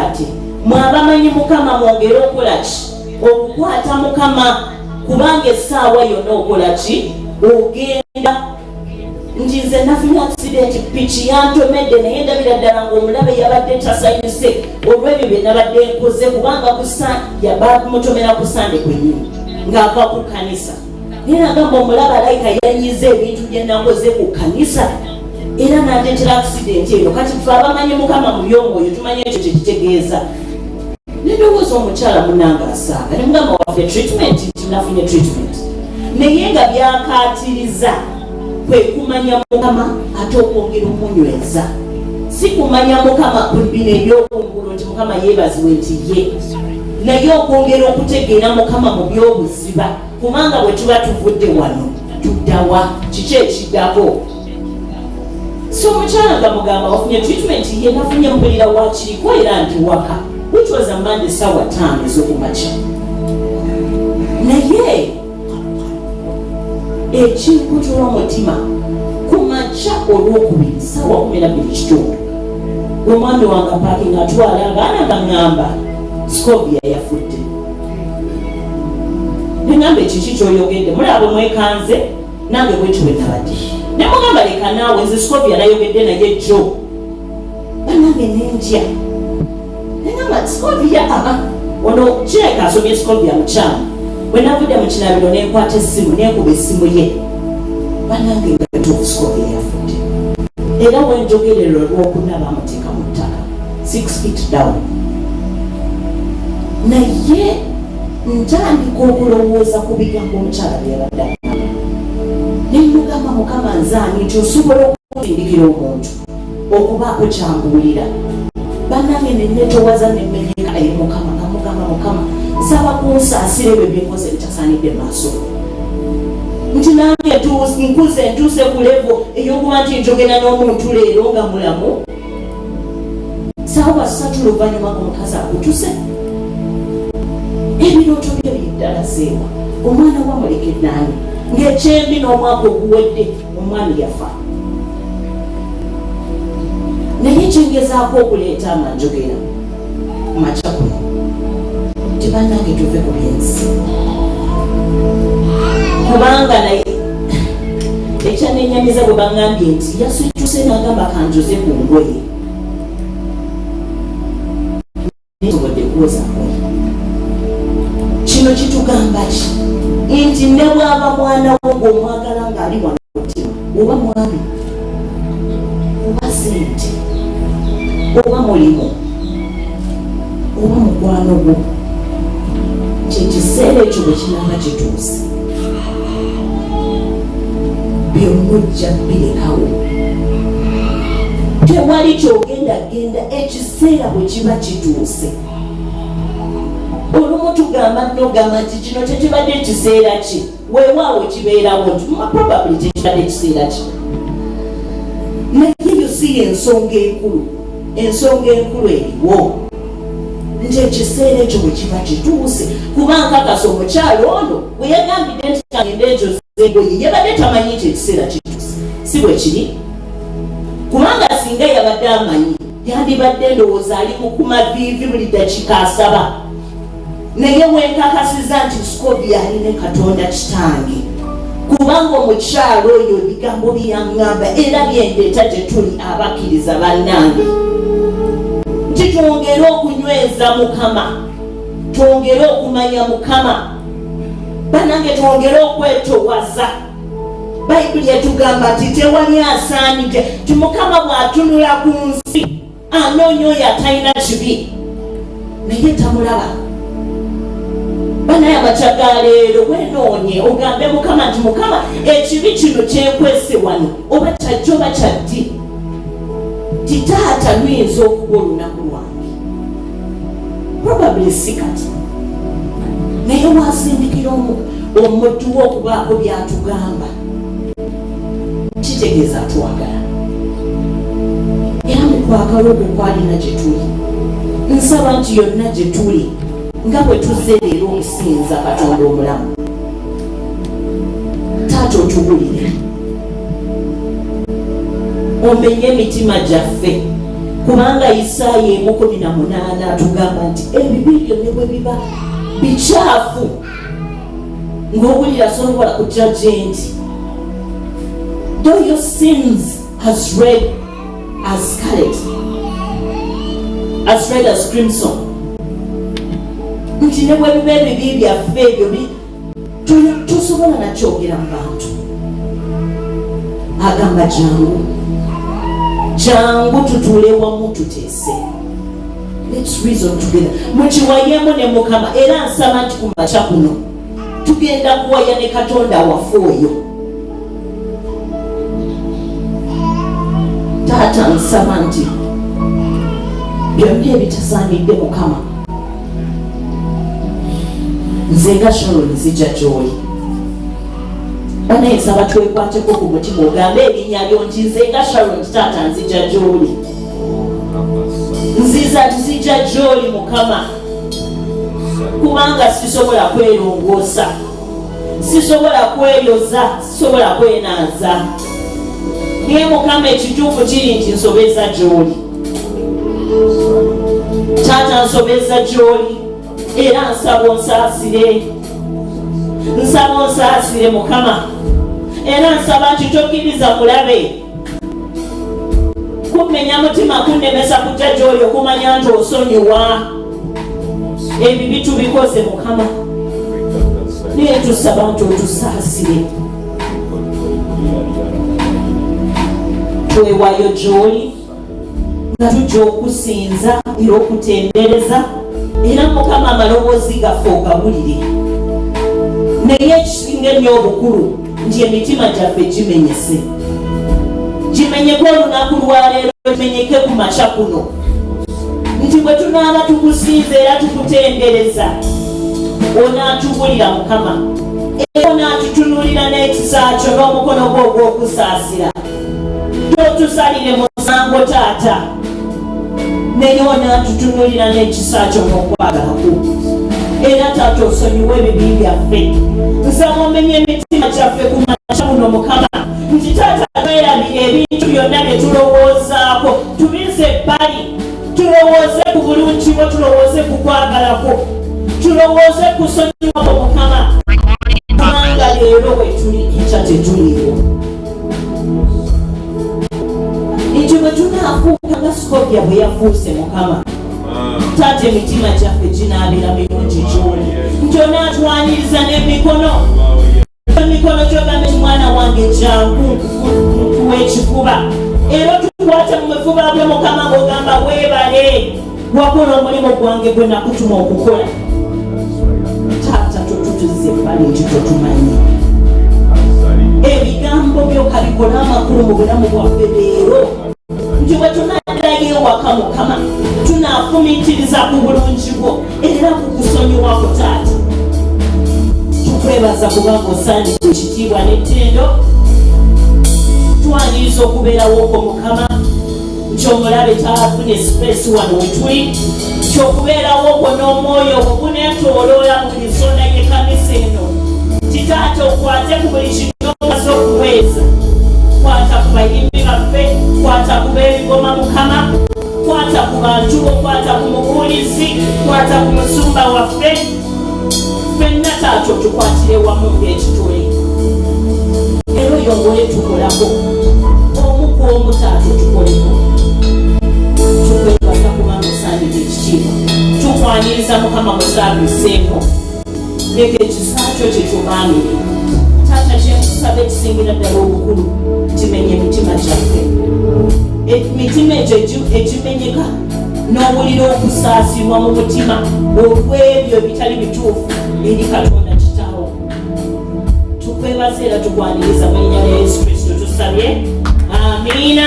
ati mwabamanyi mukama mwongere okola ki okukwata mukama kubanga essaawa yonna okola ki ogenda. Njize nafunye accident piki yantomedde naye ndabira ddala ng'omulabe yabadde tasanyuse olw'ebyo bye nabadde nkoze kubanga bamutomera ku sande kwennyini ng'ava ku kanisa. Naye nagamba omulabe alayika yanyiza ebintu bye nakoze ku kanisa era n'andeetera accident eno. Kati ffe abamanyi mukama mu byongo oyo tumanyi ekyo kye kitegeeza. Nedowooza omukyala munanga asaaga ne mugamba waffe treatment nti nafunye treatment naye nga byakaatiriza kwe kumanya mukama ate okwongera omunyweza, si kumanya mukama ku bino ebyokungulu nti mukama yeebazibwe nti ye, naye okwongera okutegeera mukama mu by'obuziba kubanga bwe tuba tuvudde wano tuddawa kiki ekiddako. So omukyala nga mugamba wafunye treatment ye nafunye mpulira wakiriko era nti waka which was a Monday sawa 5 ez'okumakya. Naye ekinkutula omutima ku makya olwokubiri sawa 12 omwami wange paakinga atwala abaana gaŋŋamba Scovia yafudde. Neŋŋamba ekiki ky'oyogedde mulaba mwekanze nange bwetyo bwe nabadde ne mugamba leka naawe nze Scovia nayogedde naye jjo banange nenjya neŋŋamba Scovia ono kireka asomye Scovia mukyama bwe navudde mu kinabiro nenkwata essimu nenkuba essimu ye banange nga tuufu Scovia yafudde era wenjogerero olw'okunaba amuteeka mu ttaka 6 feet down. Naye ntandika okulowooza ku bigambo omukyala bye yabadde nemugamba mukama nzaani nti osobola okutindikira omuntu okubaako kyanguwulira. Bannange nenetowaza nemenyeka eri mukama kamugamba mukama nsaba kunsaasira ebyo byenkoze bitasaanidde maaso nti nange nkuze ntuuse ku levo ey'okuba nti njogera n'omuntu leero nga mulamu saawa 3 oluvannyuma ng'omukazi akutuse ebirooto bye biddala seewa omwana wamuleke naani ng'ekyembi n'omwaka oguwedde omwami yafa. Naye kyengezaako okuleeta amanjogera makya kuno nti bannange tuve ku byensi kubanga naye ekyanenyamiza bwe baŋŋambye nti yasujjuse n'agamba kanjoze ku ngoye nsobodde kwoza ngoye. Kino kitugamba ki nti ne bw'aba mwana wo ng'omwagala ng'ali wano mutima oba mwami oba sente oba mulimu oba mukwano gwo kyekiseera ekyo bwe kinaba kituuse byonna ojja birekawo tewali kyogendagenda ekiseera bwe kiba kituuse. Olumu tugamba nogamba nti kino tekibadde ekiseera ki weewaawo kibeerawo nti probably tekibadde ekiseera ki naye yo si ensonga enkulu eriwo nti ekiseera ekyo bwe kiba kituuse kuba nkakasa omukyalo ono bwe yagambidde nti agenda ekyo zengoye yabadde tamanyi nti ekiseera kituuse si bwe kiri kubanga singa yabadde amanyi yandibadde ndowooza ali mu kumaviivi buli dakiika asaba. Naye wenkakasiza nti Scovia aline Katonda kitange kubanga omukyalo oyo ebigambo byeyaŋŋamba era byendeeta gye tuli abakkiriza bannange nti twongere okunyweza mukama, twongere okumanya mukama bannange, twongere okwetowaza. Bayibuli etugamba nti tewali asaanidde ti mukama bw'atunula ku nsi anoonya oyo atalina kibi naye tamulaba. Banaye amakyaga leero wenoonye ogambe mukama nti mukama ekibi kino kyenkwese wano oba kyajja oba kyaddi ti taata luyinza okuba olunaku lwange probably si kati naye wasindikira omuddu wo okubaako byatugamba kitegeeza atwagala era mukwagala okwo kwalina gye tuli. Nsaba nti yonna gye tuli nga bwe tuzze leero okusinza Katonda omulamu taata otubulire omenye emitima gyaffe kubanga Isaaya 1:18 atugamba nti ebibi byonna bwe biba bikyafu ng'owulira sobola kujjajja nti though your sins as red as scarlet, as red as crimson, nti ne bwe biba ebibi byaffe ebyo tosobola nakyogera mu bantu. Agamba jangu tutuule wamu tuteese. Let's reason together. Mukiwayemu ne Mukama era nsaba nti ku makya kuno tugenda kuwaya ne Katonda waffe oyo. Taata nsaba nti byonna ebitasaanidde Mukama nze nga Sharon nzija gy'oli. Naye nsaba twekwateko ku mutima ogambe erinnya lyo nti nze nga Sharon taata nzija gy'oli. Nziza tuzija gy'oli Mukama kubanga sisobola kwerongoosa, sisobola kweyoza, sisobola kwenaaza. Naye Mukama ekituufu kiri nti nsobeza gy'oli. Taata nsobeza gy'oli era nsaba onsaasire. Nsaba onsaasire Mukama era nsaba nti tokkiriza mulabe kumenya mutima kunnemesa kujja gy'oli okumanya nti osonyiwa ebibi tubikoze Mukama. Naye tusaba nti otusaasire. Twewaayo gy'oli nga tujja okusinza era okutendereza era Mukama amaloboozi gaffe ogawulire. Naye ekisinga ennyo obukulu nti emitima gyaffe gimenyese. Gimenyeke olunaku lwaleero, gimenyeke ku makya kuno nti bwe tunaaba tukusinza era tukutendereza onaatubulira Mukama era onaatutunuulira n'ekisa kyo n'omukono gwo ogw'okusaasira. Totusalire musango Taata, naye onaatutunuulira n'ekisa kyo n'okwagala kwo. Era Taata osonyiwe ebibi byaffe. Nsaba omenye emitima gyaffe ku makya kuno Mukama nti Taata twerabire ebintu byonna bye tulowoozaako tubize ebbali, tulowooze ku bulungi bwo, tulowooze ku kwagala kwo, tulowooze ku ssonyiwa kwo Mukama kubanga leero wetuli enkya tetuliwo. Nti bwe tunaafuuka nga Sikobiya bwe yafuuse Mukama, Taata emitima gyaffe ginaabira mirungi gy'oli nti onaatwaniriza n'emikono gyogambe nti mwana wange jangu nkuwa ekifuba era tukwate mu bifuba bye Mukama ng'ogamba weebale wakola omulimu gwange gwe nakutuma okukola. Taata totutuze ebbali nti totumanyi. Ebigambo by'okabikola amakulu mu bulamu bwaffe leero nti bwe tunaagerayo ewaka Mukama tunaafumiitiriza ku bulungi bwo era ku kusonyiwako Taata. Tukwebaza kubanga osaanidde ekitiibwa n'ettendo. Twaniriza okubeerawo okwo Mukama nti omulabe taafune space wano we tuli, nti okubeerawo okwo n'omwoyo obwo guneetooloola buli nsonda y'ekkanisa eno. Nti Taata okwate ku buli kintu omaze okuweeza. Kwata ku bayimbi baffe, kwata ku b'ebigoma Mukama, kwata ku bantu bo, kwata ku mubuulizi, kwata ku musumba waffe. Ffenna Taata otukwatire wamu ng'ekituli. Era oyongole tukolako omu ku omu Taata otukoleko. Tukwebaza kubanga osaanidde ekitiibwa. Tukwaniriza Mukama mu saaviisi eno. Leka ekisa kyo kitumaamire. Taata kyenkusaba ekisingira ddala obukulu kimenya emitima gyaffe. Emitima egyo egimenyeka n'owulira okusaasirwa mu mutima olw'ebyo ebitali bituufu eri Katonda Kitaawo. Tukwebaza era tukwaniriza mu linnya lya Yesu Kristo tusabye. Amiina.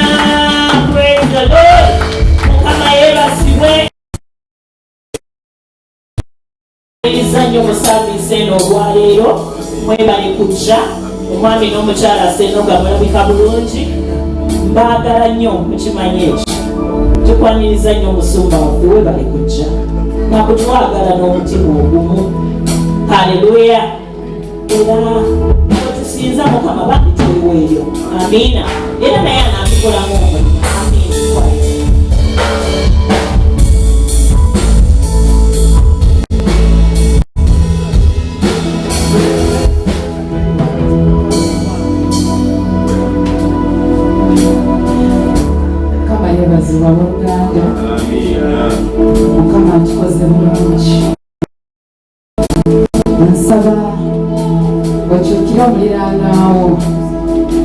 Praise the Lord. Mukama yeebazibwe. Nnyo mu saaviisi eno olwaleero mwebale kujja. Omwami n'omukyala Senoga mulabika bulungi. Mbaagala nnyo mukimanyi ekyo. Tukwaniriza nnyo omusumba waffe webale kujja nakutwagala n'omutima ogumu. Haleluya. Era tusinza Mukama bandi tuliwo eyo. Amiina. Era naye anaabikolamu omulimu. Amiina. mwebazibwa Luganda. Mukama atukoze bulungi. Nsaba okyukira omuliraanaawo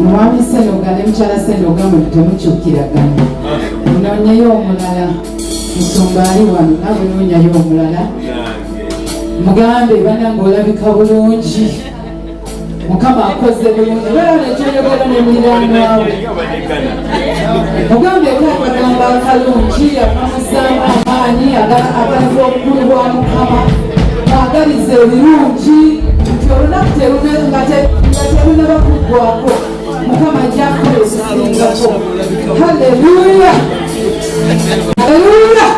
mwami Senoga ne mukyala Senoga mwe temukyukiragana. Noonyeyo omulala nsumba ali wano naawe noonyayo omulala. Mugambe banange olabika bulungi. Mukama akoze bulungi. Beera nekyoyogera ne muliraanaawo. Mugambe akagamba akalungi akamusaamu amaanyi agalaga obukulu bwa Mukama. Mwagalize ebirungi nti olunaku nga terunaba kuggwako. Mukama ajja kukola ekisingako. Haleluya! Haleluya!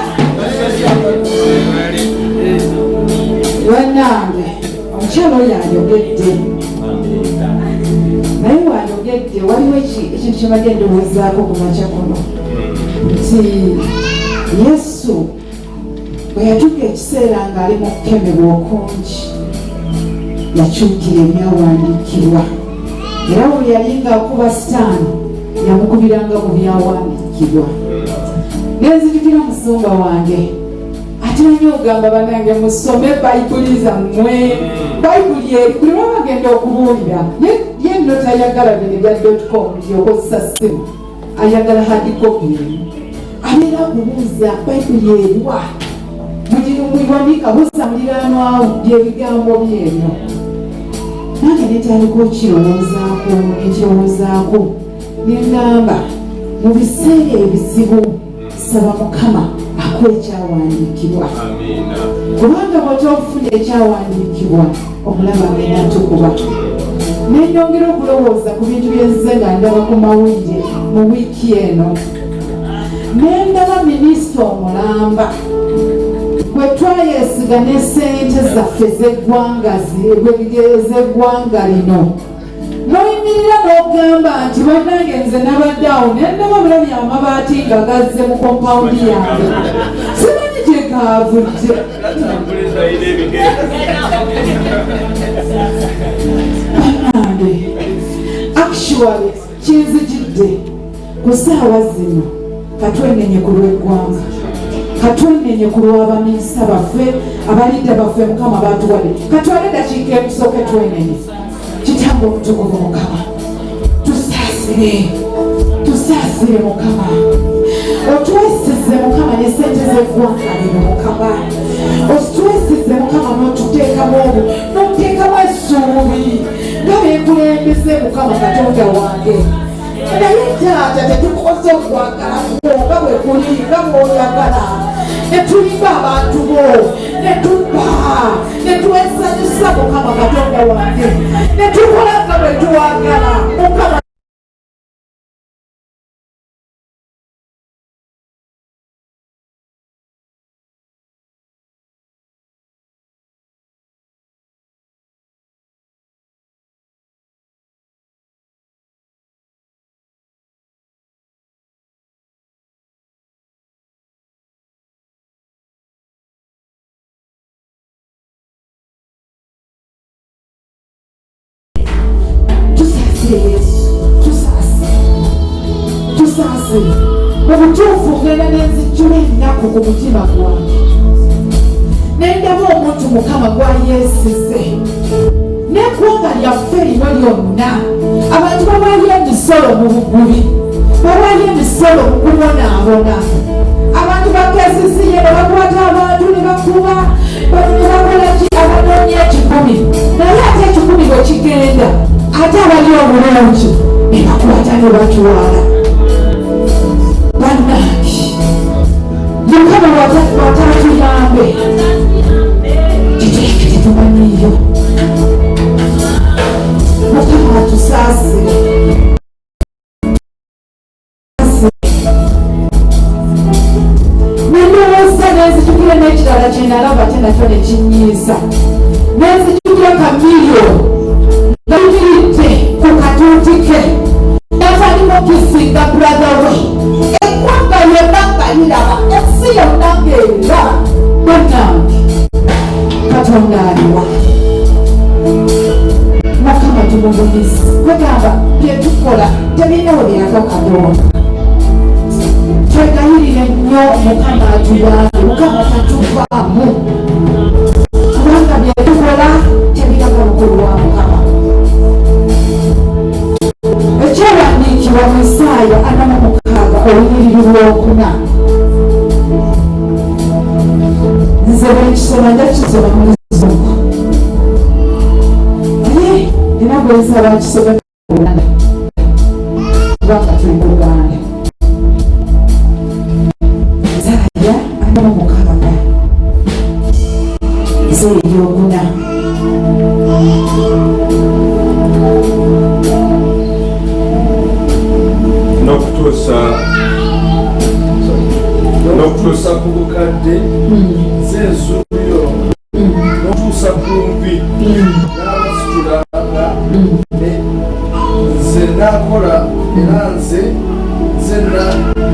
Bannange omukyala oyo ayogedde naye wayogedde waliwo ekintu kyebadde ndowoozaako ku makya kuno nti Yesu bwe yatuuka ekiseera ng'ali mu kukemebwa okungi yakyukira ebyawandiikibwa era bwe yali ng'akuba sitaani yamukubiranga mu byawandiikibwa. Nenzijukira musumba wange ate nnyo ogamba bannange musome bayibuli zammwe. Bayibuli eri buli lwabagenda okubuulira ye nno tayagala bino bya .com byokozesa ssimu, ayagala hardikopi emu. Abeera kubuuza bayibuli eriwa mugiwandiika buuza muliraanwawo byebigambo byebyo. Nange netandika okirowoozaako nengamba mu biseera ebizibu saba Mukama akuwa ekyawandiikibwa. Kubanga bw'otofuna ekyawandiikibwa omulaba agenda tukuba. Nenyongera okulowooza ku bintu byezze nga ndaba ku mawulire mu wiiki eno. Nendaba minisita omulamba bwe twayesiga ne ssente zaffe z'eggwanga lino. N'oyimirira n'ogamba nti bannange nze nabadde awo ne ndaba bulabi amabaati nga gazze mu kompawundi yange. Simanyi gye gaavudde. Bannange actually kinzijidde ku ssaawa zino katwenenye ku lw'eggwanga. Katwenenye ku lw'abaminisita baffe abalidde baffe Mukama baatuwadde. Katwale dakiika ekusooke twenenye. Kitambo omutukuvu Mukama tusaasire Mukama. Otwesize Mukama ne ssente z'eggwanga lino Mukama. Otwesize Mukama n'otuteekamu n'otuteekamu essuubi nga beekulembeze Mukama Katonda wange. Naye taata tetukoze okwagala nga bwe kuli nga bw'oyagala. Ne tulimba abantu bo ne tubba ne twesanyusa Mukama Katonda wange ne tukola nga bwe tuwagala Mukama. Tusaase obutuufu ngenda nenzijjula ennaku ku mutima gwange. Nendaba omuntu Mukama gwayesize n'eggwanga lyaffe lino lyonna. Abantu babaali emisolo mu bugubi, babaali emisolo mu kubonaabona. Abantu bakesisiye ne bakwata abantu ne bakuba ne bakola ki abanoonya ekikumi. Naye ate ekikumi bwe kigenda ate abali obulungi ne bakwata ne batwala. Bannange Mukama watatuyambe kitulekere tumanyiyo. Mukama watusaase. Nendowooza nenzijukira n'ekirala kye nalaba ate nakyo ne kinyiiza. Nenzijukira Kamilyo nga yimiridde ku katuuti ke n'atalimu kisinga brother we. Eggwanga lyonna nga liraba, ensi yonna ng'eraba. Bannange Katonda aliwa. Mukama tumubulize. Kwegamba bye tukola tebirina we byava Katonda. nnyo Mukama atuyambe, Mukama tatuvaamu kubanga bye tukola tebiraba lukulu lwa Mukama. Ekyawandiikibwa mu Isaaya 46:4 nze bwe nkisoma njakisoma mu Luzungu naye era bwe nsaba nkisome mu Luganda kubanga tuli mu Luganda. Isaaya 46:4 n'okutuusa ku bukadde z'ensuubiyo n'okutuusa ku nvi n'abasitulanga nze naakola era nze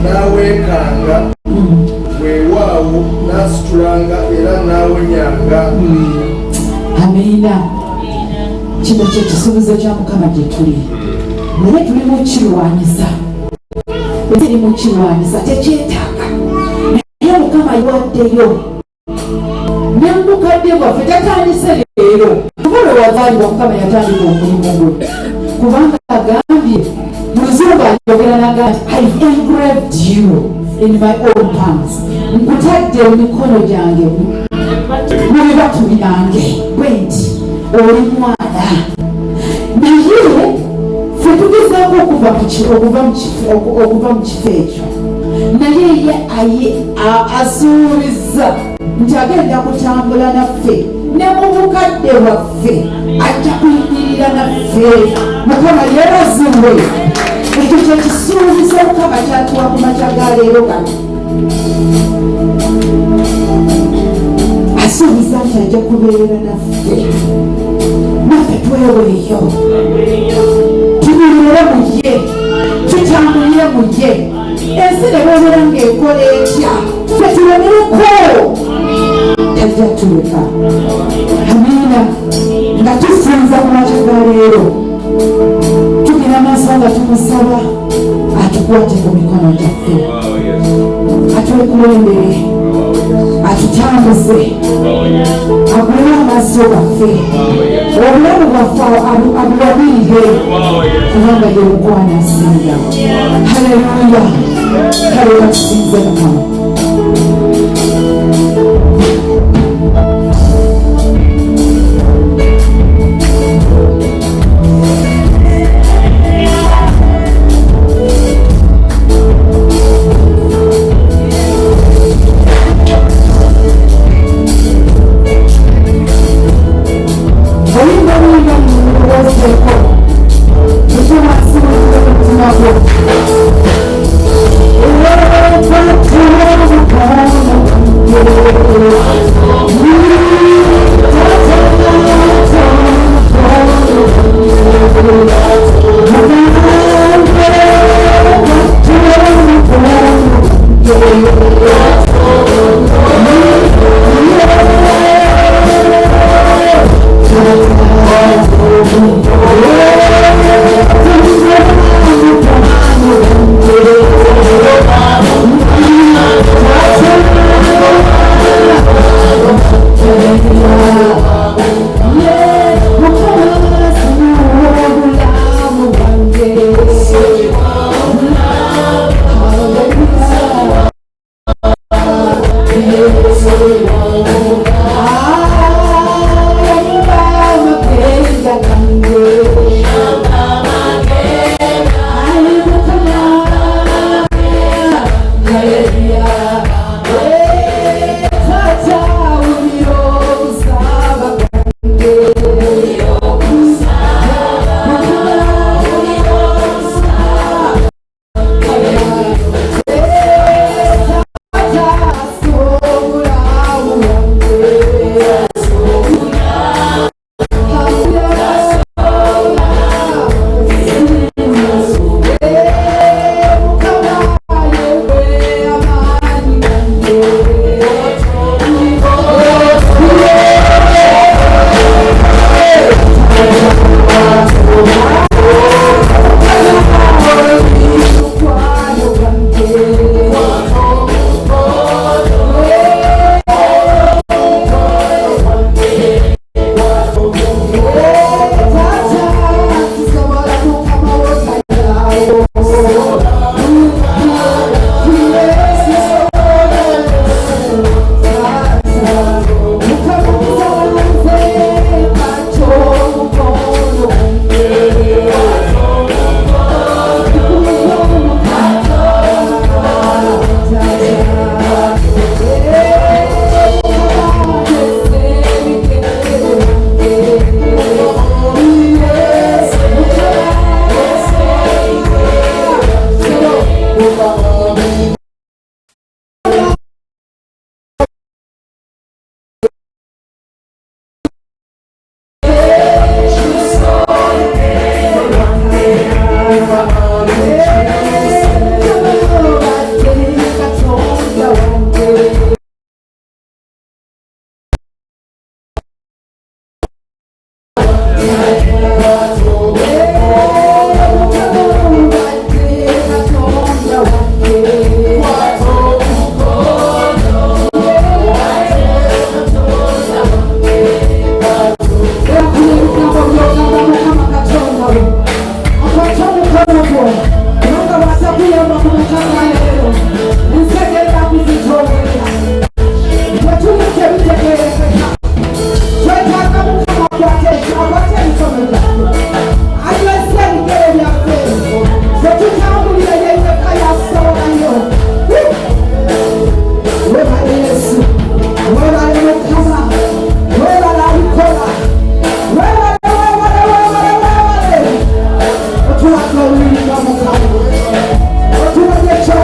naaweekanga weewaawo naasitulanga era naawonyanga. Amiina. Kino kye kisuubizo kya Mukama gye tuli, naye tuli mu kirwanyisa. Tuli mu kirwanyisa tekyetaaga, naye Mukama yawaddeyo n'omukadde gwaffe tatandise leero kuba lwe wazaalibwa Mukama yatandika omulimu gwe, kubanga agambye mu Luzungu ayogera n'agamba nti I've engraved you in my own palms, nkutadde mu mikono gyange mu bibatu byange bwe nti oli mwana. Naye ffe tugezaako okuva mu kifo ekyo, naye ye asuubiza nti agenda kutambula naffe ne mu bukadde bwaffe ajja kuyimirira naffe. Mukama yeebazibwe. Ekyo kye kisuubizo Mukama kyatuwa ku makya ga leero gano. Asuubiza nti ajja kubeerera naffe, naffe tweweeyo tubeerere mu ye, tutambulire mu ye. Ensi ne bw'ebeera ng'ekola etya ffe tulemereko, tajja tuleka. Amiina. Nga tusinza ku makya ga leero tugenda maaso nga tumusaba atukwate ku mikono gyaffe, atulekulembere, atutambuze, agulire amaaso gaffe, obulamu bwaffe abuwabirire kubanga ye Mukwana asinga. Haleluya. Kale batusinze Mukama. Let's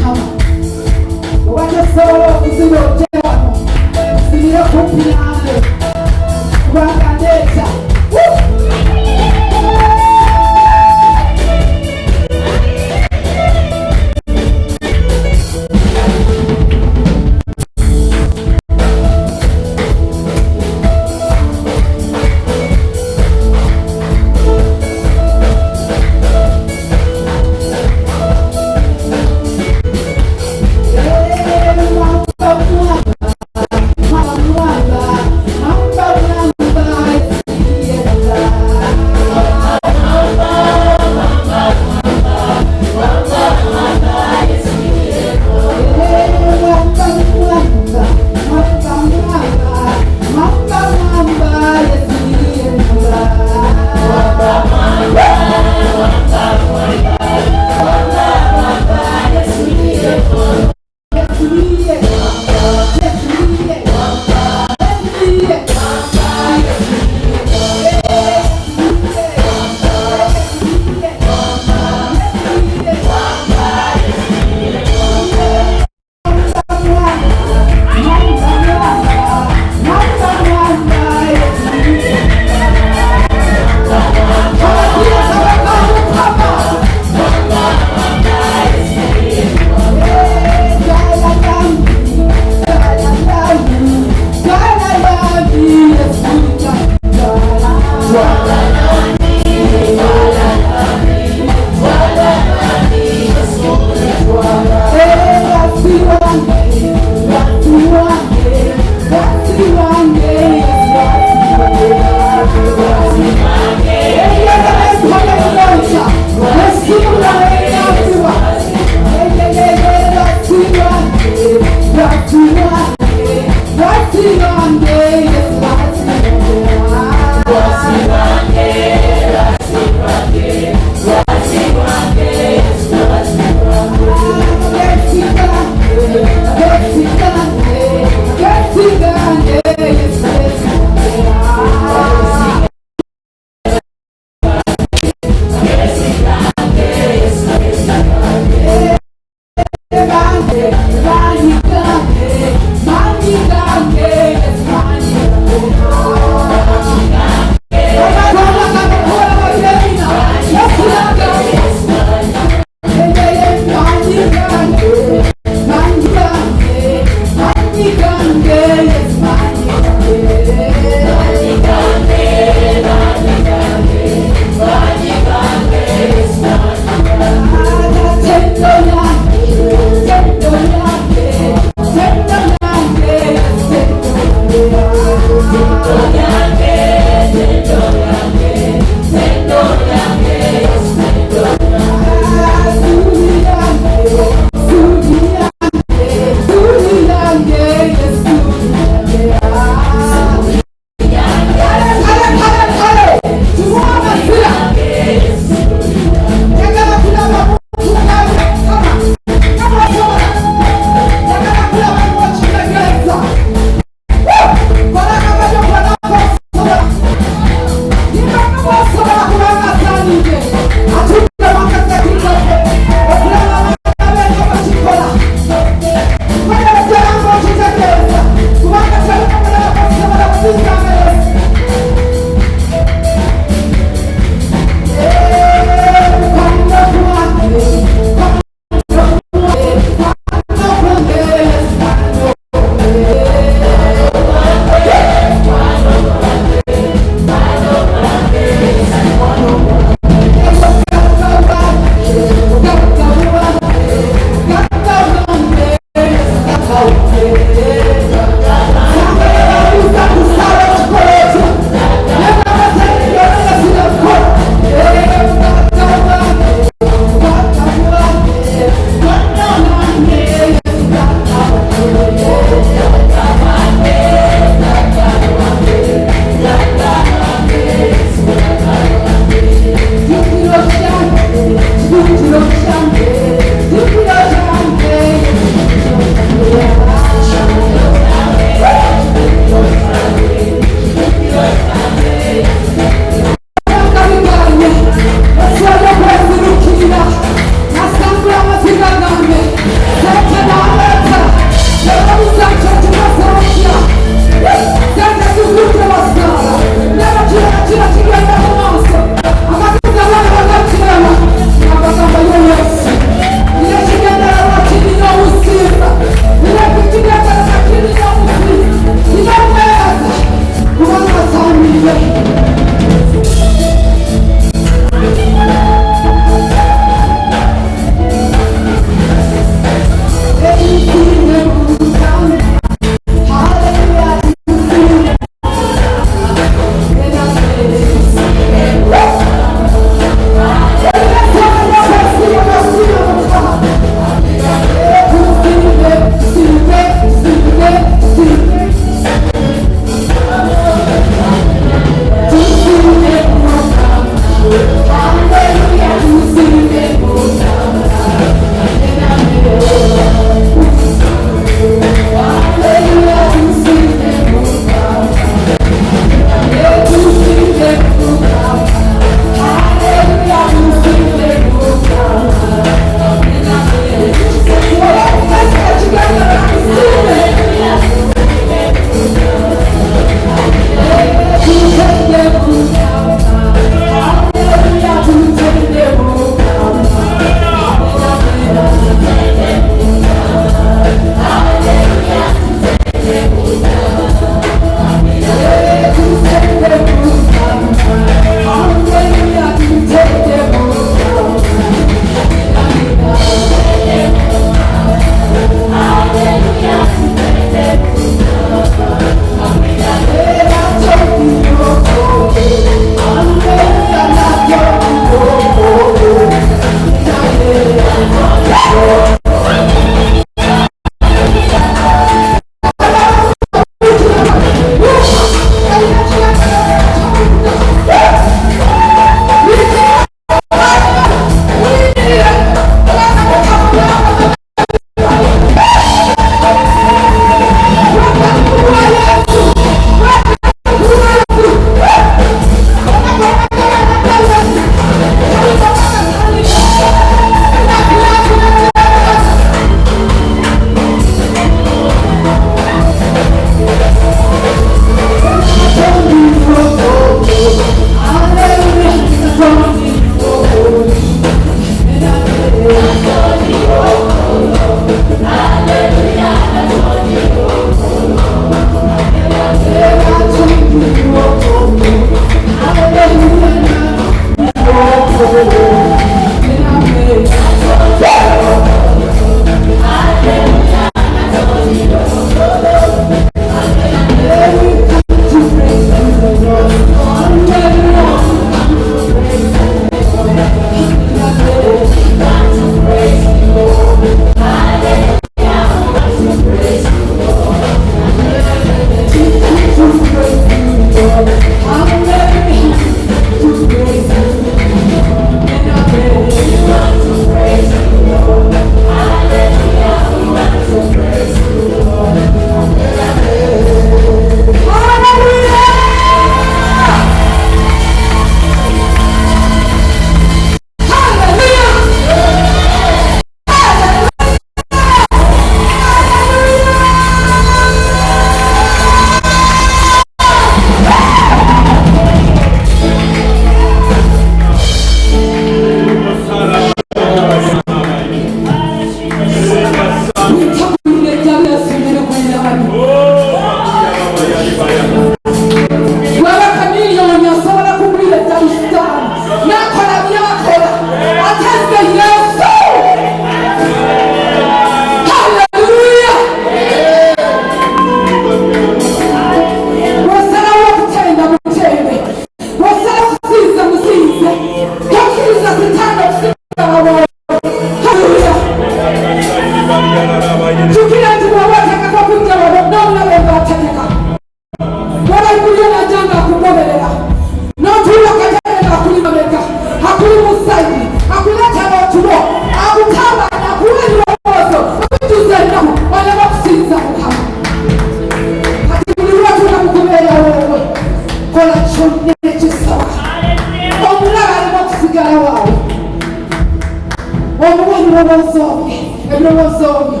omuwa ebirowoozo byo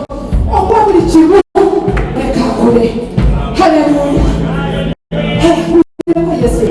okuba buli kimu leka akule. Haleluya. Yesu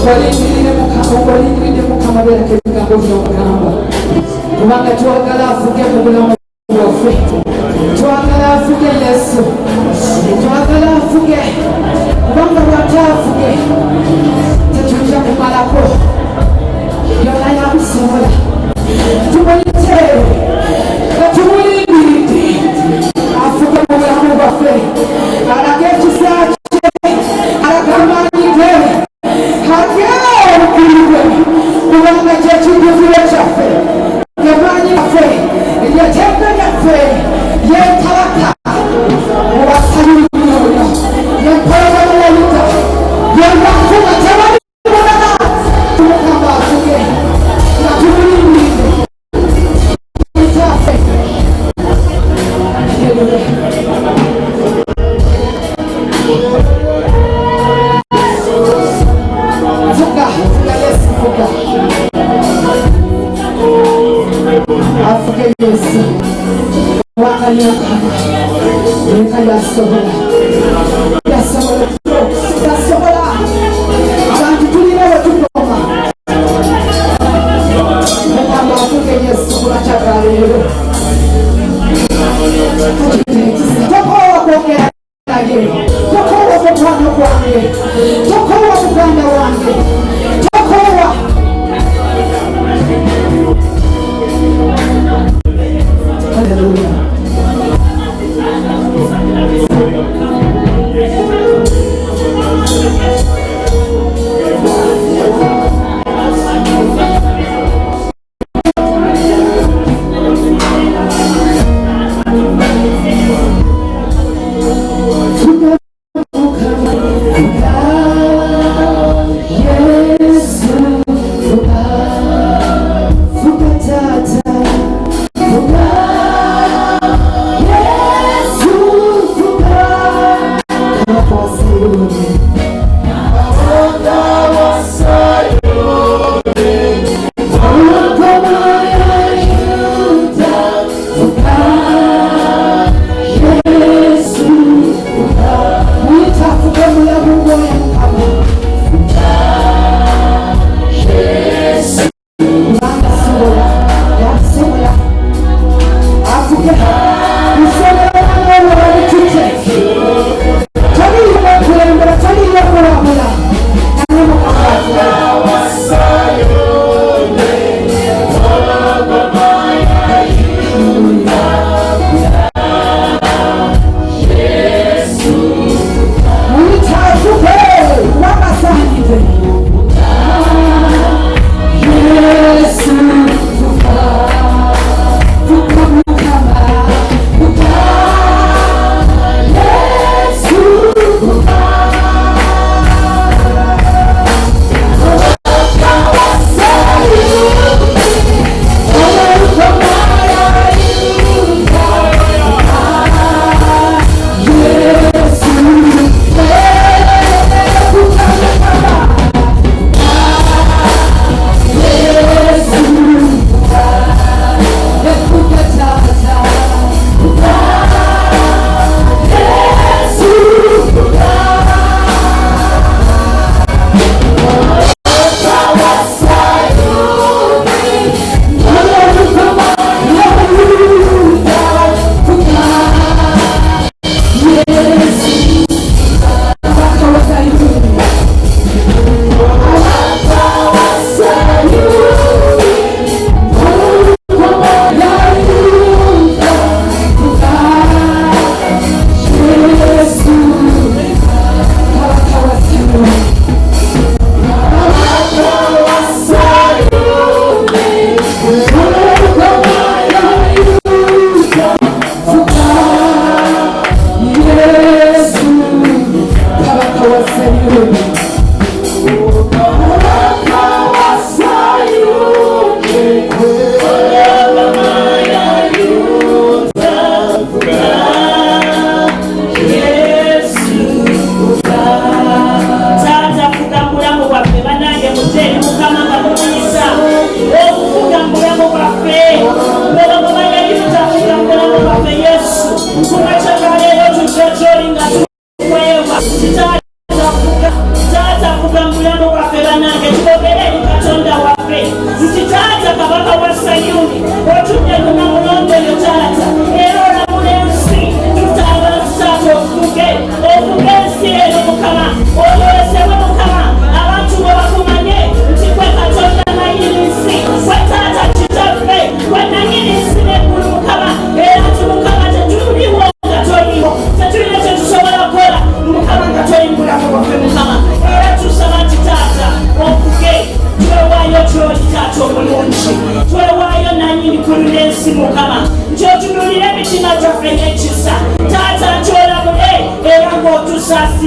Walingirire mukama bereke ebigambo by'okugamba kubanga twagala afuge mu bulamu bwaffe, twagala afuge Yesu, twagala afuge kubanga bw'ataafuge tetujja kumalako byonna yamusobola. Tumuyite nga tumulindiridde afuge mu bulamu bwaffe, alage ekisa kye, alage amaanyi ge, alage obukulu bwe kubanga kyekijjukiro kyaffe, gemaanyi gaffe, eryeteeka lyaffe, ye kabaka owasayuliyoyo, ye mpologoma wayita, ye lwafuga tewali mulala. Tumukamba afuge nga tumulindiridde kitaffe. Fuga, fuga Yesu, fuga. Afuge Yesu. Wakanyakama. Yeka yasobola. Yasobola. Yasobola. Abantu tulina we tukoma. Mukama afuge Yesu kulachaka leero. Tokowa kwogera naye. Tokowa mukwano gwange. Tokowa muganda wange. Tokowa. Hallelujah. Fuga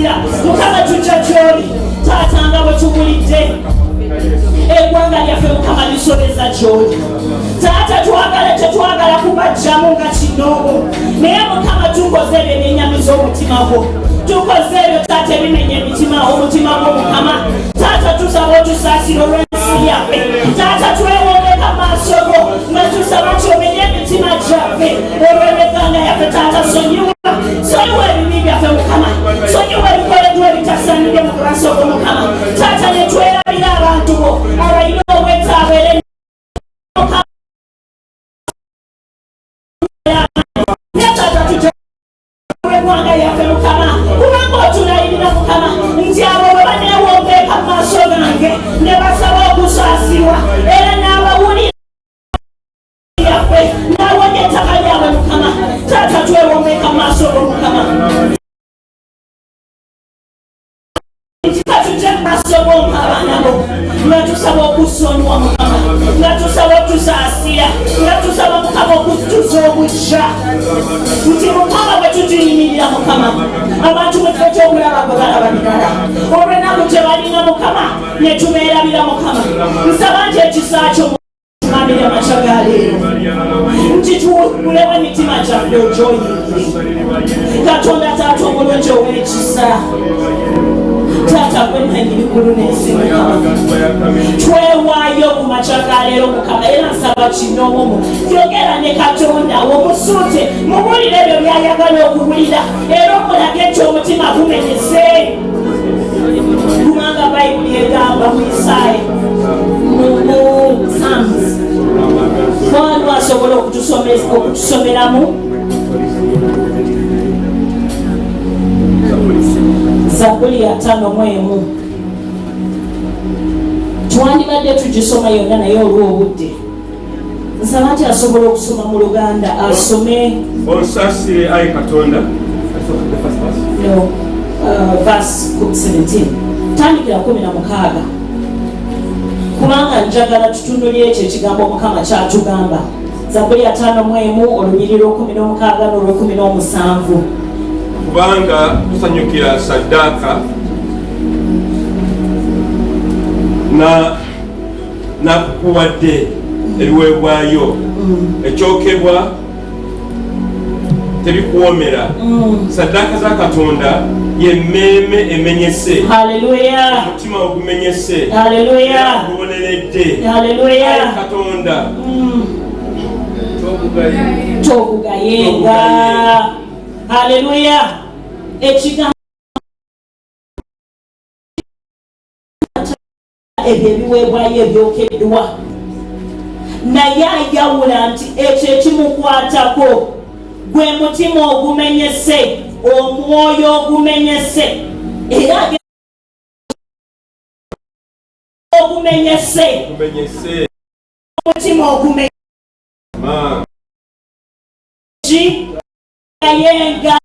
tulinda mukama tujja gy'oli taata nga bwe tubulidde eggwanga lyaffe mukama lisobeza gy'oli taata twagala tetwagala kubajjamu nga kinoomu naye mukama tukoze ebyo ebyenyamiza omutima gwo tukoze ebyo taata ebimenya omutima gwo mukama taata tusaba otusaasira olw'ensi yaffe taata twewoomeka maaso go nga tusaba kyomenye emitima gyaffe olw'eggwanga yaffe taata sonyiwa ebibi byaffe mukama sonyiwa ebikoleddwa ebitasaanidde mu maaso go mukama taata ne twerabira abantu bo abalina obwetaavu era eggwanga yaffe mukama kubanga otulayirira mukama nti abo bwe baneewombeeka mu maaso gange ne basaba okusaasirwa era n'abawulira yaffe n'awonya ettaka lyabwe mukama taata twewombeeka mu maaso go mukama katujja mu maaso go nk'abaana bo nga tusaba okusonyiwa mukama nga tusaba otusaasira nga tusaba mukama okutuza obujja nti mukama bwe tutuyimirira mukama abantu bwe tufe okulaba bwe balaba birala olw'ennaku gye balina mukama ne tubeerabira mukama nsaba nti ekisa kyo tumamire amakya ga leero nti tuwulemu emitima gyaffe ogyoyingire katonda taata omulungi ow'ekisa taata gwenanyini ggulu n'ensi mukama twewaayo ku makya ga leero mukama era nsaba kinoomu yogera ne katonda omusuute mubulire ebyo byayagala okuwulira era omulage nti omutima gumenyese kubanga bayibuli egamba mu Isaya mu Psalms mwanu asobola okutusomeramu Zabuli ya 5:1 twandibadde tugisoma yonna naye olw'obudde nsaba nti asobola okusoma mu Luganda asome onsasire ayi katonda verse 17 tandikira 16 kubanga njagala tutunulire ekyo ekigambo mukama kyatugamba Zabuli ya 5:1 olunyiriri 16 n'olw'17 kubanga tusanyukira saddaaka nakukuwadde ebiweebwayo ekyokebwa tebikuwoomera saddaaka za katonda yemmeeme emenyese haleluya omutima ogumenyese haleluya guboneredde haleluya katonda tokugayenga haleluya ekigambo ebyo ebiweebwayo ebyokeddwa naye ayawula nti ekyo ekimukwatako gwe mutima ogumenyese omwoyo ogumenyese era ogumenyese omutima ogumenyese yenga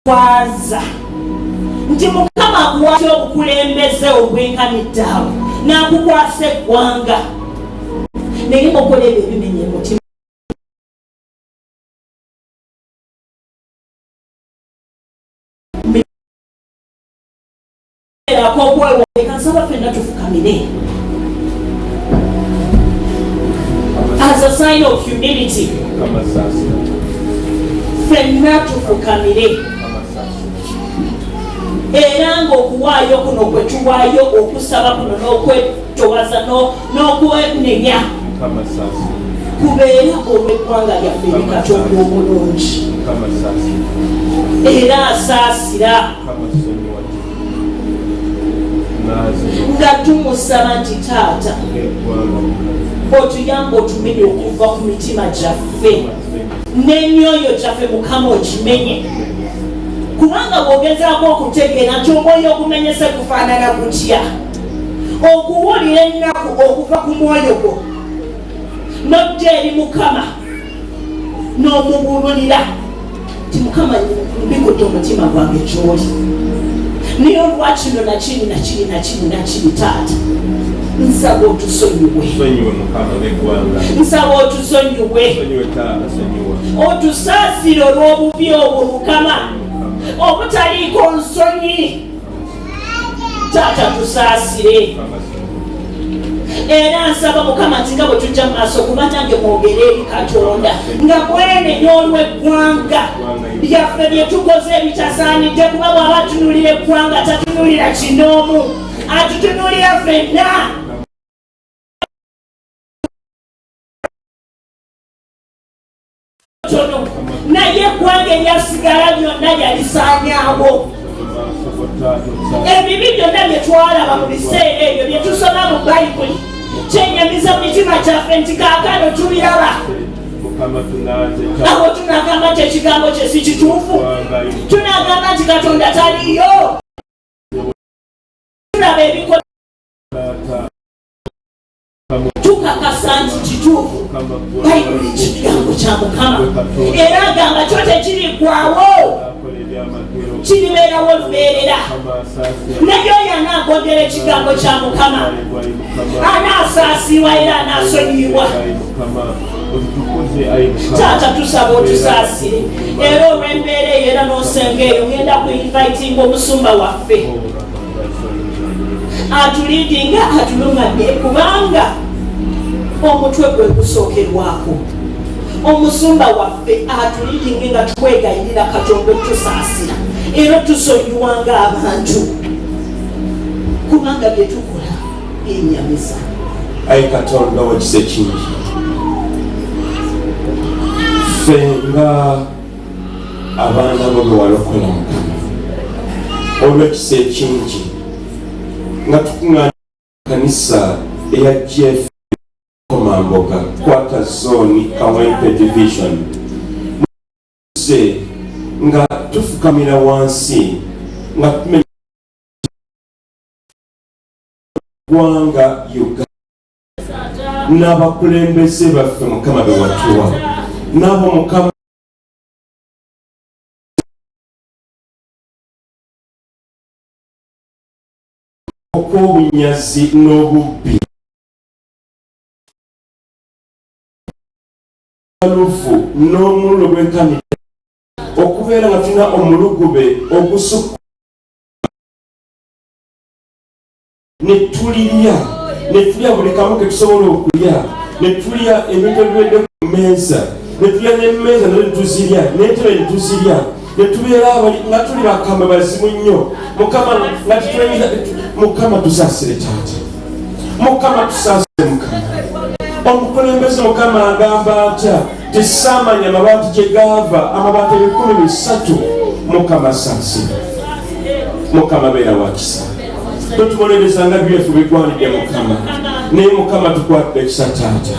kwaza nti mukama akuwatya obukulembeze obwenkaniddeawo n'akukwasa eggwanga naye mukola ebyo ebimenya emutima kansaba ffenna tufukamire as a sign of humility ffenna tufukamire era ng'okuwaayo kuno kwe tuwaayo okusaba kuno n'okwetowaza n'okwenenya kubeera olw'eggwanga lyaffe eri Katonda omulungi era asaasira nga tumusaba nti taata otuyamba otumenye okuva ku mitima gyaffe n'emyoyo gyaffe mukama ogimenye kubanga bw'ogezaako okutegeera nti omwoyo ogumenyese gufaanana gutya okuwulira ennaku okuva ku mwoyo gwo n'ojja eri mukama n'omubululira nti mukama mbikudde omutima gwange gy'oli niyo lwakino nakiri taata nsaba otusonyiwe nsaba otusonyiwe otusaasire olw'obubi obwo Mukama obutaliiko nsonyi taata tusaasire era nsaba Mukama nti nga bwe tujja mu maaso kuba nange mwogere eri Katonda nga bwenenya olw'eggwanga lyaffe bye tukoze ebitasaanidde kuba bw'aba atunulira eggwanga tatunulira kinoomu atutunulira ffenna tono naye eggwanga eryasigala lyonna yalisaanyaawo ebibi byonna bye twalaba mu biseera ebyo bye tusoma mu Bayibuli kyenyamiza mu mitima gyaffe nti kaakano tubiraba awo tunagamba nti ekigambo kye si kituufu tunagamba nti Katonda taliyo tulaba ebikola tukakasa nti kituufu Bayibuli kigambo kya Mukama era agamba kyo tekiriggwawo kiribeerawo olubeerera naye oyo anaagondera ekigambo kya Mukama anaasaasibwa era anaasonyiyibwa taata tusaba otusaasire era olw'embeera eyo era n'osenga eyo ngenda kuinvitinga omusumba waffe atulidinga atuluŋŋadde kubanga omutwe gwe gusookerwako omusumba waffe atulidinge nga twegayirira Katonda otusaasira era tusonyiwanga abantu kubanga bye tukola byenyamiza. Ayi Katonda wekisa kingi ffe nga abaana bo bwe walokola Mukama olw'ekisa ekingi nga tukuŋŋaanya kanisa eya GF Komamboga kwata zone Kawempe division nga tufukamira wansi nga tumenya gwanga Uganda n'abakulembeze baffe Mukama be watuwa nabo Mukama okw'obunyazi n'obubbi alufu n'omululu gw'enkanisa okubeera nga tulina omulugube ogusukka netulya buli kamu ke tusobola okulya netulya ebintu ebiwedde ku mmeeza netulya n'emmeeza nazo netuzirya n'entebe netuzirya netubeera nga tuli bakama bazimu nnyo Mukama nga tutulenyiza Mukama tusaasire taata Mukama tusaasire Mukama omukulembeze Mukama agamba atya tesamanya amabaati gye gaava amabaati 13 Mukama saasire Mukama beera wakisa totubonereza nga byefu bigwanidde Mukama naye Mukama tukwatira ekisa taata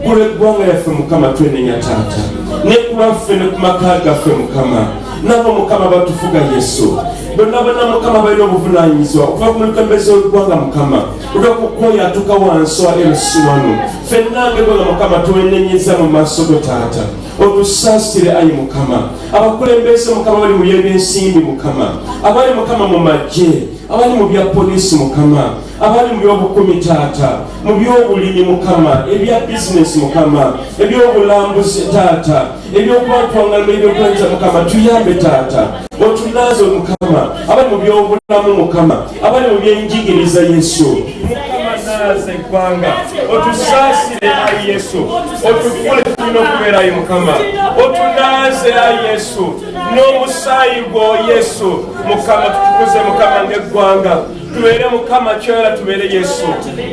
kula eggwanga yaffe Mukama twenenya taata ne kulaffe ne ku maka gaffe Mukama nabo Mukama batufuga Yesu bonna Mukama balina obuvunaanyizibwa okuva ku mukulembeze w'eggwanga Mukama olw'okukoya atuka wansi wa Erusiwanu ffennange eggwanga Mukama tuwenenyeza mu maaso go taata otusaasire ayi Mukama abakulembeze Mukama bali mu by'ebyensimbi Mukama abali Mukama mu magye abali mu bya poliisi Mukama abali mu by'obukumi taata mu by'obulimi Mukama ebya bizinesi Mukama ebyobulambuzi taata ebyokubatwangala ebyokulanyisa Mukama tuyambe taata otunaaze Mukama abali mu by'obulamu Mukama abali mu by'enjigiriza Yesu Mukama naaze eggwanga otusaasire ayi Yesu otufule tulina okubeera ayi Mukama otunaaze ayi Yesu n'omusaayi gwo Yesu Mukama tutukuze Mukama ng'eggwanga tubeere Mukama kyera tubeere Yesu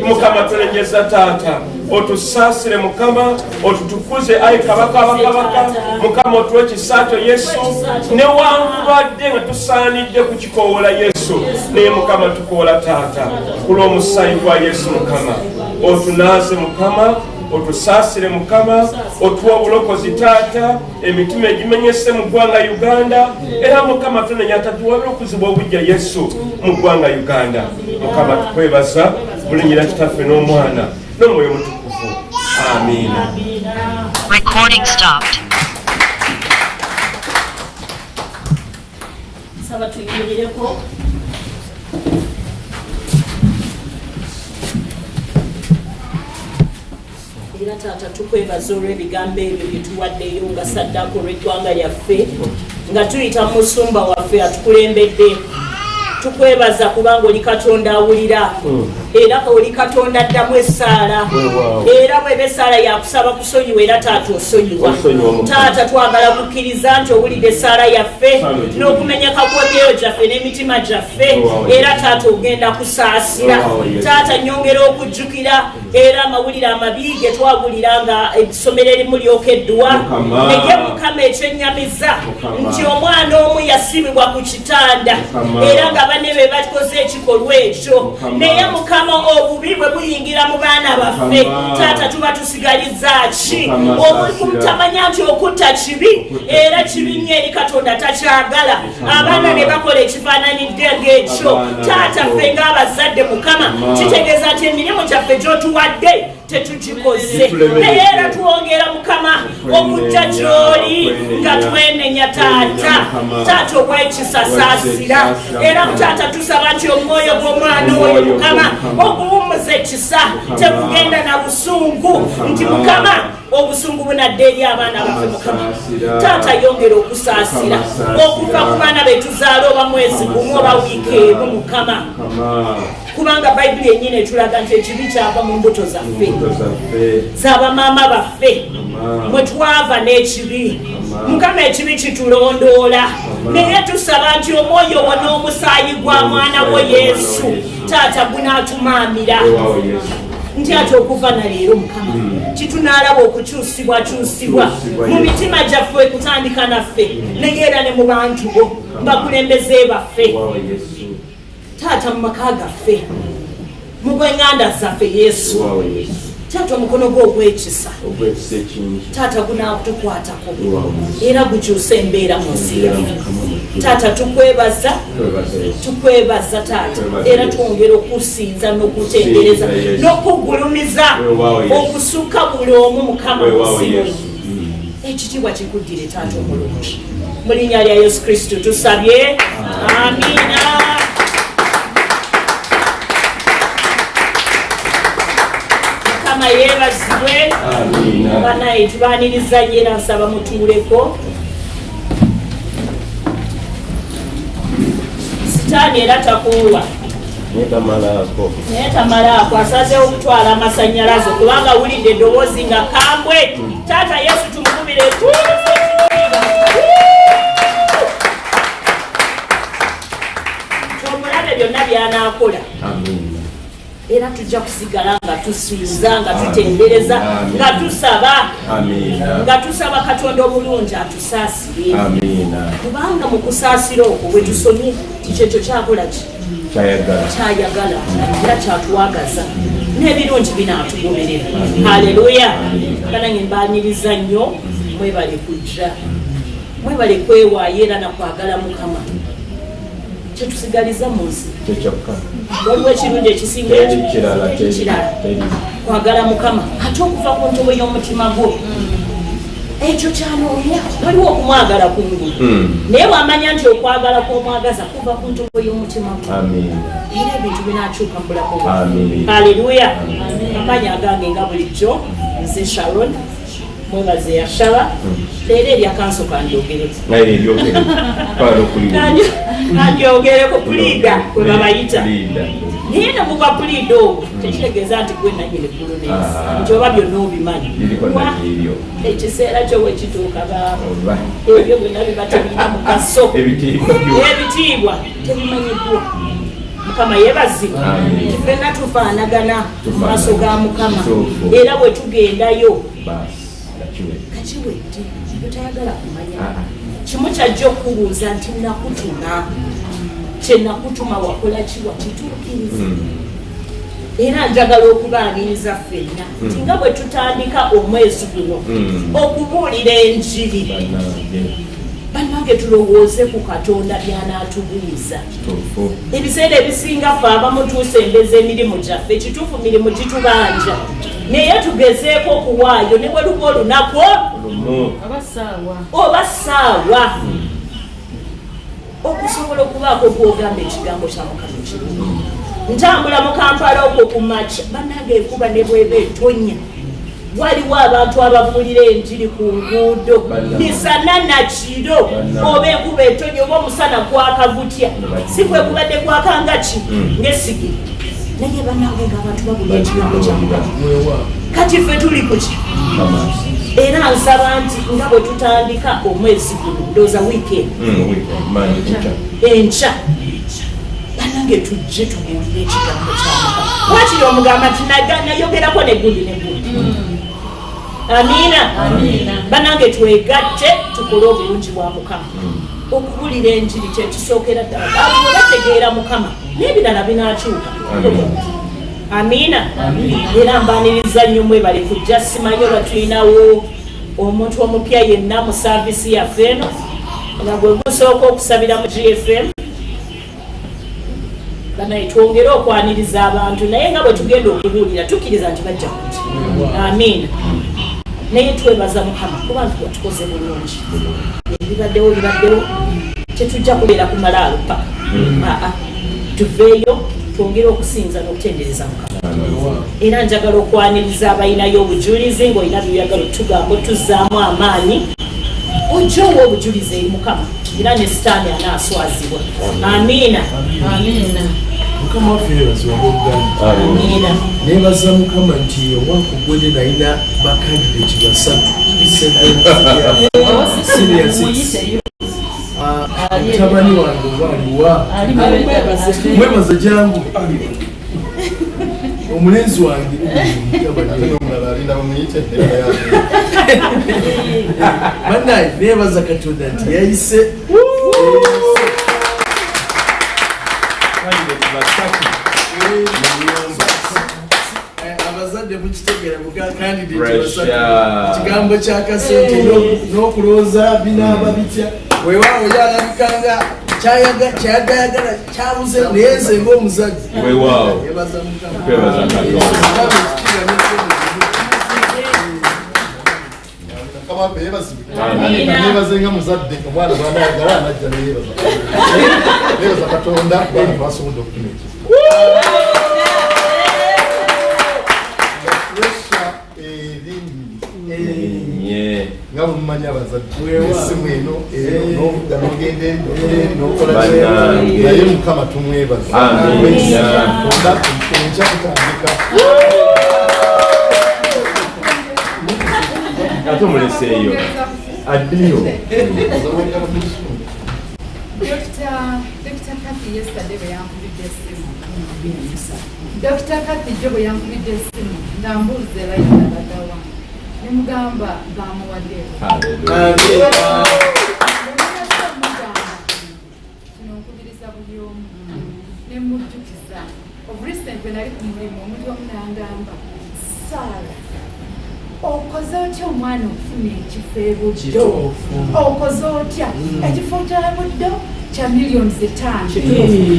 Mukama tulenyeza taata otusaasire Mukama otutukuze ayi kabaka abakabaka Mukama otuwe ekisaato Yesu newankubadde nga tusaanidde ku kikoowola Yesu naye Mukama tukoola taata kulw'omusaayi gwa Yesu Mukama otunaaze Mukama otusaasire Mukama otuwa obulokozi taata emitima egimenyese mu ggwanga Uganda era Mukama tunenya tatuwabira okuzibwa obujja Yesu mu ggwanga Uganda Mukama tukwebaza mulinyira kitaffe n'omwana n'omwoyo mutukuvu amiina. Recording stopped. Saba tuyimirireko Era taata tukwebaza olw'ebigambo ebyo byetuwaddeyo nga saddaako olw'eggwanga lyaffe nga tuyita musumba waffe atukulembedde. Tukwebaza kubanga oli Katonda awulira era oli Katonda addamu essaala era bw'eba essaala yakusaba kusonyiwa era taata osonyiwa. Taata twagala kukkiriza nti owulidde essaala yaffe n'okumenyeka kw'emyoyo gyaffe n'emitima gyaffe era taata ogenda kusaasira. Taata nyongera okujjukira era amawulire amabi ge twawulira nga essomero erimu lyokeddwa naye Mukama ekyennyamiza nti omwana omu yasibibwa ku kitanda era nga banne be bakoze ekikolwa ekyo naye Mukama obubi bwe buyingira mu baana baffe taata tuba tusigaliza ki obutamanya nti okutta kibi era kibi nnyo eri Katonda takyagala abaana ne bakola ekifaananidde ng'ekyo. Taata ffe ng'abazadde Mukama kitegeeza nti emirimu gyaffe gy'otuwadde tetugikoze naye era tuwongera Mukama okujja gy'oli nga twenenya taata obwekisasaasira era taata tusaba nti omwoyo gw'omwana oyo Mukama oguwummuza ekisa tekugenda na busungu nti Mukama obusungu bunadde eri abaana baffe Mukama. Taata yongera okusaasira okuva ku baana betuzaala oba mwezi gumu oba wiiki emu Mukama kubanga Bayibuli yennyini etulaga nti ekibi kyava mu mbuto zaffe z'abamaama baffe mwe twava n'ekibi. Mukama ekibi kitulondoola naye tusaba nti omwoyo wo n'omusaayi gwa mwana wo Yesu taata gunaatumaamira nti ate okuva na leero Mukama kitunaalaba okukyusibwakyusibwa mu mitima gyaffe kutandika naffe naye era ne mu bantu bo bakulembeze baffe taata mu maka gaffe mu bw'eŋŋanda zaffe Yesu taata omukono gwo ogw'ekisa taata gunaakutukwatako era gukyuse embeera mu nsi yaffe taata tukwebaza taata era twongera okusinza n'okutendereza n'okugulumiza okusukka buli omu Mukama musimu ekitiibwa kikuddire taata omulungi mu linnya lya Yesu Kristo tusabye amiina. Yebazibwe banaye tubaniriza era nsaba mutuuleko sitaani era takuwa naye tamalaako asazeewo okutwala amasannyalaze kubanga wulidde eddoboozi nga kambwe taata Yesu tumukubire kyomulabe byonna byanaakola era tujja kusigala nga tusinza nga tutendereza nga tusaba Katonda omulungi atusaasire kubanga mu kusaasira okwo bwe tusomye kikyekyo kyakola kyayagala era kyatuwagaza n'ebirungi binaatugoberera. Haleluya. Kanange mbaaniriza nnyo mwebale kujja mwebale kwewaayo era nakwagala Mukama kyetusigaliza mu nsi waliwo ekirungi ekisinga ekirala kwagala Mukama ate okuva ku ntobo y'omutima gwo ekyo kyanoonya waliwo okumwagala kungulu naye bwamanya nti okwagala kw'omwagaza kuva ku ntobo y'omutima gwo era ebintu binaakyuka mu bulamu bwo. Haleluya. Amanya agange nga bulijjo nze Sharon mwebaze yashaba leero eryakanso kandyogereko kandyogereko puliida kwe babayita naye nemuva puliida ogwo tekitegeeza nti gwe nanyini eggulu n'ensi nti oba byonna obimanyi ekiseera kyo wekituuka baabo ebyo byonna biba tebirina mugaso ebitiibwa tebimanyiddwa. Mukama yebazibwa ffenna tufaanagana mu maaso ga Mukama era bwe tugendayo kakiwedde totayagala kumanya kimu kyajja okubuuza nti nakutuma kyenakutuma wakola ki wakituukiriza era njagala okubaaniriza ffenna nti nga bwe tutandika omwezi guno okubuulira enjiri bannange tulowooze ku Katonda byanaatubuuza. Ebiseera ebisinga ffe abamu tusembeza emirimu gyaffe kituufu mirimu gitubanja naye tugezeeko okuwaayo ne bwe luba olunaku oba ssaawa okusobola okubaako gwogamba ekigambo kya Mukama ekirungi. Ntambula mu Kampala okwo ku makya bannange enkuba ne bweba etonnya waliwo abantu ababuulira enjiri ku nguudo misana na kiro oba enkuba etonnya oba omusana gwaka gutya si kwe kubadde gwakanga ki ng'esigi naye bannange ng'abantu babulya ekigambo kya Mukama. Kati ffe tuli ku ki era nsaba nti nga bwe tutandika omwezi guno ndooza wiikendi enkya bannange tujje tubuulire ekigambo kya Mukama. Wakiri omugamba nti nayogerako negundi negundi. Amiina. Bannange twegatte tukole obulungi bwa Mukama. Okubuulira enjiri kye kisookera ddala abantu bwe bategeera Mukama n'ebirala binaakyuka. Amiina. Era mbaaniriza nnyo mwebale kujja simanyi olwa tulinawo omuntu omupya yenna mu saavisi yaffe eno nga gwe gusooka okusabira mu GFM. Banaye twongere okwaniriza abantu naye nga bwe tugenda okubuulira tukkiriza nti bajja kuti. Amiina. Naye twebaza Mukama kuba nti watukoze bulungi. Ebibaddewo bibaddewo tetujja kubeera ku malaalo paka. Tuveeyo twongere okusinza n'okutendereza Mukama. Era njagala okwaniriza abalinayo obujulizi ng'olina by'oyagala otugamba otuzzaamu amaanyi ojja owa obujulizi eri Mukama era ne sitaani anaaswazibwa. Amiina. Mukama waffe yeebazibwa Luganda. Amiina. Neebaza Mukama nti owakugwede nalina bakandideti basatu senior 6 mutabani wange obaaliwa mwebaza jangu omulenzi wange bannaye neebaza Katonda nti yayise abazadde mukitegeera mukakandideti basatu ekigambo kyakasente n'okulooza binaaba bitya weewaawo yalabikanga kyayagala kyabuze naye nze ng'omuzadde yebaza Mukama yebaze nga muzadde omwana bw'anayagala anajja neyebaza Katonda bwana twasobodde okufuna nga bwemumanyi abazadde esimu eno n'ovuga n'ogenda n'okola naye Mukama tumwebaza enkya kutandika ate muleseeyo addiyo Dr. Kathy Jobo yankubidde essimu ndambuuza layina badawa ne mugamba bamuwaddeeko kino nkubiriza buli omu ne mujjukiza of recent bwe nali ku mulimu omuntu omu n'angamba Saara okoze otya omwana okufuna ekifo ebuddo okoze otya ekifo kya buddo kya millions 5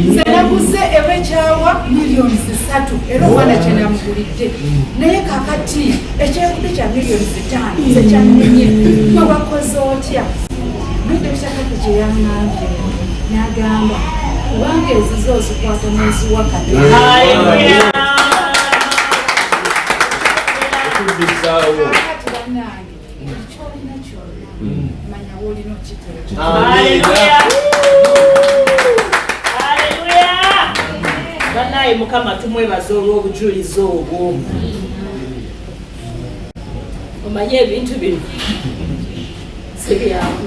nze naguze ewekyawa millions 3 era omwana kyenamugulidde naye kakati ekyebuddo kya millions 5 nze kyannenye nga wakoze otya budde kyakati kyeyaŋŋambye n'agamba kubanga ezizo ozikwata mwezi wakati kyolina kyonna manya woolina okiteeka. Bannaye Mukama tumwebaza olw'obujulizi obwo. Omanye ebintu bino si byangu.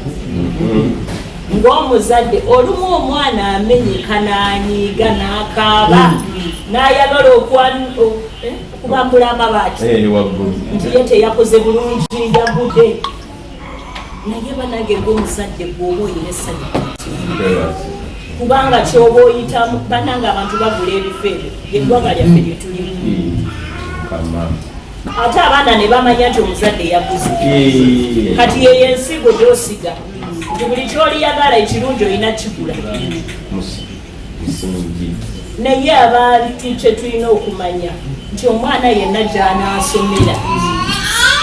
Ng'omuzadde olumu omwana amenyeka n'anyiiga n'akaaba n'ayagala okubambula amabaati nti ye teyakoze bulungi yagudde. Naye banange ng'omuzadde gw'oba oyina essanyu kubanga kyoba oyitamu bannange abantu bagula ebifo ebyo eggwanga lyaffe lye tulimu ate abaana ne bamanya nti omuzadde yaguze kati yeyo ensigo gy'osiga nti buli kyoliyagala ekirungi olina kigula. Naye abantu kye tulina okumanya nti omwana yenna gy'anaasomera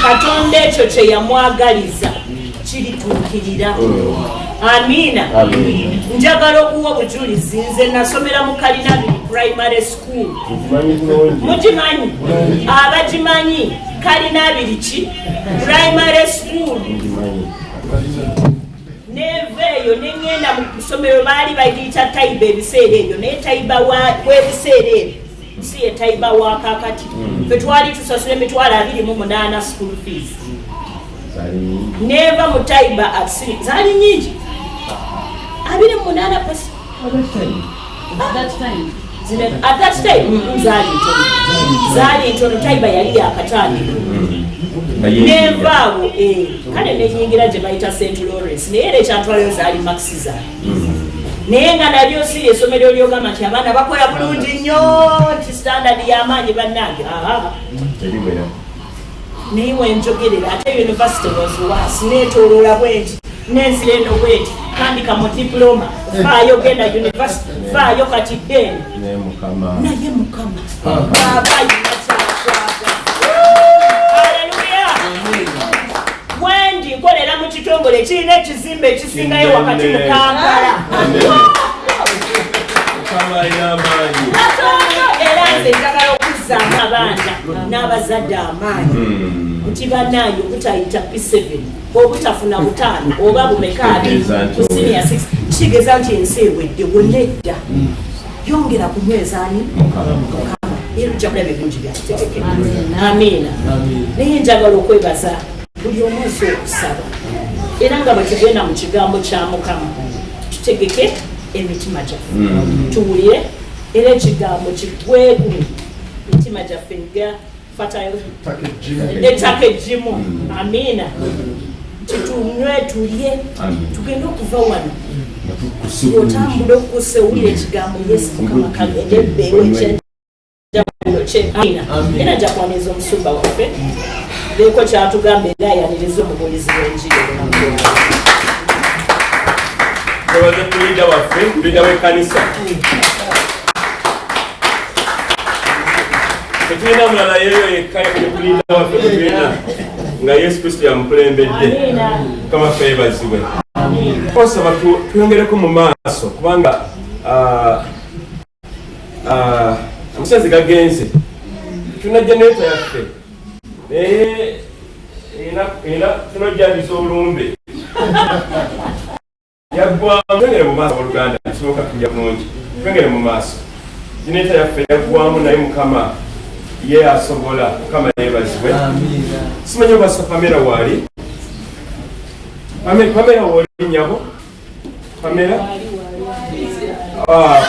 Katonda ekyo kye yamwagaliza kirituukirira. Amina. Njagala okuwa obujulizi nze nasomera mu Kalinabiri Primary School. Mugimanyi? Abagimanyi Kalinabiri ki? Primary School. Neveeyo nengenda mu ssomero baali bayita Taiba ebiseera ebyo naye Taiba w'ebiseera ebyo si ye Taiba wa kakati. Ffe twali tusasula emitwalo 28 school fees. Neva mu Taiba zaali nyingi 28 pesa. At that time zaali ntono Taiba yali yakatandika. Nevaawo kale nenyingira gye bayita St. Lawrence naye era ekyantwalayo zaali maxi zaali naye nga nalyo si essomero lyogamba nti abaana bakola bulungi nnyo nti standard y'amaanyi bannange naye wenjogerera ate university was worse neetooloola bwenti n'ensira eno bwenti tandika mu diploma faayo genda university faayo kati deni naye mukama wendi nkolera mu kitongole kirina ekizimbe ekisingayo wakati mu Kampala era nze njagala okuzzaamu abaana n'abazadde amaanyi nti bannange obutayita P7 obutafuna butaano oba bumeka abiri ku senior 6 kigeza nti ensi ewedde bwonna edda yongera kunywezani mukama era ojja kulaba ebirungi byatutegeke. Amiina. Naye njagala okwebaza buli omunsi okusaba era nga bwe tugenda mu kigambo kya Mukama tutegeke emitima gyaffe tuwulire era ekigambo kitwegumi emitima gyaffe nga fatayo ettaka eggimu. Amiina. Tutunywe tulye tugenda okuva wano otambula okukusa owulira ekigambo Yesu Mukama kagende ebbeewo ekyenjawulo kye. Amiina. Era jakwaniriza omusumba waffe leeko kyatugamba era ayaniriza omubuulizi w'enjiri twebaze tulida waffe tulida w'ekkanisa tetulina mulala yeeyo yekka tulida waffe tetulina nga Yesu Kristo yamukulembedde. Mukama ffe yeebazibwe. Osaba tuyongereko mu maaso kubanga amasazi gagenze tulina jenereeta yaffe era tunojjandiza olumbe yaggwamu. Twengere mu maaso Luganda kisoboka kujja bulungi. Twengere mu maaso jenereeta yaffe yaggwamu naye Mukama ye asobola. Mukama yeebazibwe. Simanyi obasa Pamela waali Pamela waali nyabo Pamela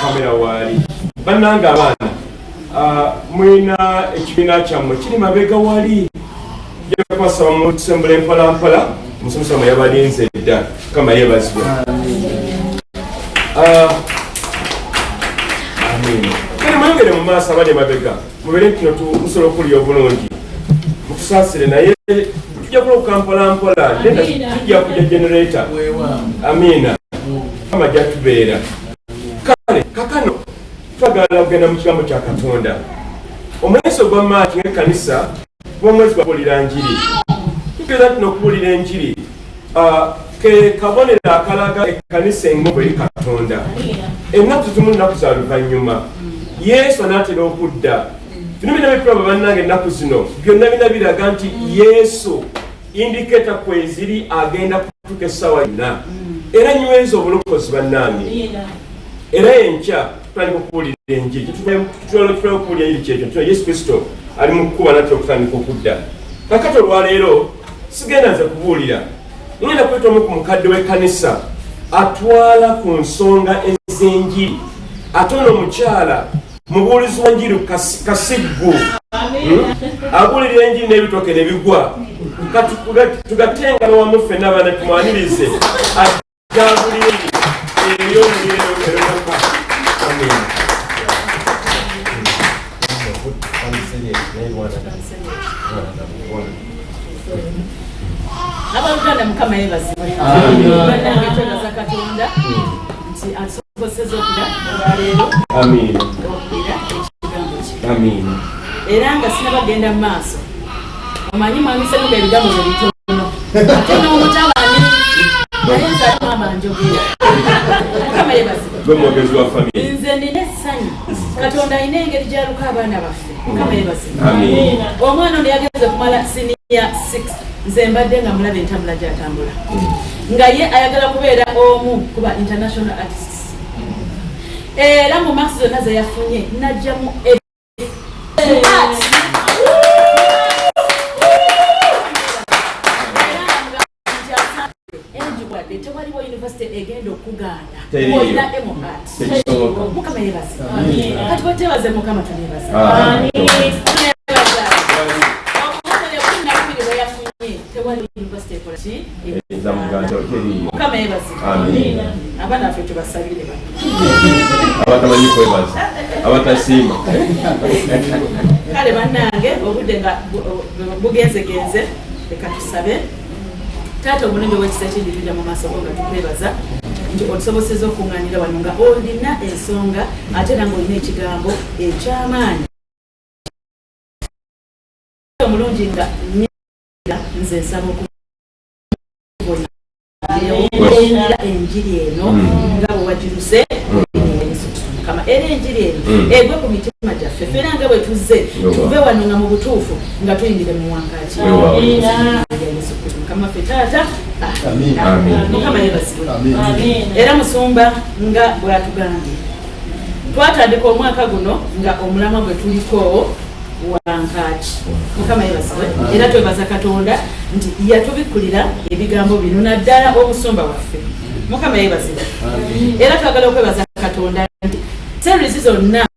Pamela waali bannanga abaana mwina ekibiina kyammwe kiri mabega wali jakwasaba mutusembula empalampala musomesa mwe yabalinze dda. Mukama yeebazibwe. Kale mwongere mu maaso abali mabega mubere kino tusobola okulya obulungi mutusaasire naye tujja kuloka mpolampola tujja kujja generator. Amiina. Mukama jatubeera. Kale kakano twagala okugenda mu kigambo kya Katonda. Omwezi ogwa Maachi ng'ekkanisa gw'omwezi gwa kubuulira njiri. Tugenda tuno okubuulira enjiri ke kabonero akalaga ekkanisa engombo eri Katonda. Ennaku zimu nnaku za luvannyuma Yesu anaatera okudda. Bino bina bikulaba bannange ennaku zino byonna bina biraga nti Yesu indiketa kweziri agenda kutuuka essaawa yonna era nyweza obulokozi bannange. Era enkya tutandika okubuulira enjiri tutwala okubuulira enjiri kyekyo Yesu Kristo ali mu kkuba natera okutandika okudda. Kakati olwaleero sigenda nze kubuulira ngenda kweta omu ku mukadde w'ekkanisa atwala ku nsonga ez'enjiri ate ono omukyala mubuulizi w'enjiri kasiggu abuulira enjiri n'ebitooke ne bigwa. Tugatenga n'owamu ffenna abaana tumwanirize ajjabulire ebyomuliro. Abaluganda Mukama yeebazibwe. Bannange twebaza Katonda nti asobozesezza okudda olwaleero. Amiina. Okuwulira ekigambo kye. Amiina. Era nga sinabagenda mu maaso omanyi mwami Senoga ebigambo bye bitono ate n'omutabani naye nze mama njogera mukama yebazibu gwe mwogezi wa family nze nina essanyu katonda alina engeri gy'aluka abaana baffe mukama yebazibu omwana ono yagenze kumala senior 6 nze mbadde nga mulaba entambula gy'atambula nga ye ayagala kubeera omu kuba international artists era mu marks zonna ze yafunye najjamu tewaliwo university egenda okugaana olina emohat mukama yebaze kati bwetebaze mukama tunebaze tewaliwo university ekolaki mukama yebaze abaana ffe tubasabire abatamanyi kwebaza abatasiima kale bannange obudde nga bugenzegenze leka tusabe taata omulembe w'ekisa ekyendirira mu maaso go nga tukwebaza nti otusoboseza okuŋŋaanira wano nga olina ensonga ate era ng'olina ekigambo eky'amaanyi omulungi nga nze nsaba okubonaera enjiri eno nga bwe wagiruse kama era enjiri eno egwe ku mitima gyaffe fera nga bwe tuzze tuve wano nga mu butuufu nga tuyingire mu wankaaki mukama ffe taata mukama yebasibwe era musumba nga bw'atugambye twatandika omwaka guno nga omulamwa gwe tuliko wankaaki mukama yebasibwe era twebaza katonda nti yatubikkulira ebigambo bino naddala omusumba waffe mukama yebasibwe era twagala okwebaza katonda nti series zonna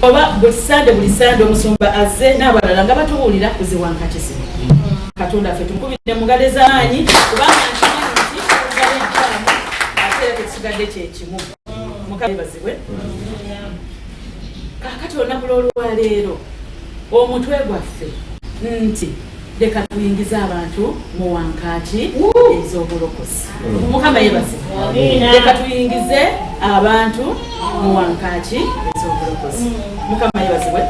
oba buli sande omusumba azze n'abalala nga batubuulira kuzi wankaaki zino katonda ffe tukubidde mugale z'amaanyi kubanga nkimanyi nti ogale enkyamu ate era tetusigadde kyekimu mukama yebazibwe kaakati olunaku lw'olwaleero omutwe gwaffe nti leka tuyingize abantu mu wankaaki ez'obulokozi mukama yebazibwe leka tuyingize abantu mu wankaaki ez'obulokozi mukama yebazibwe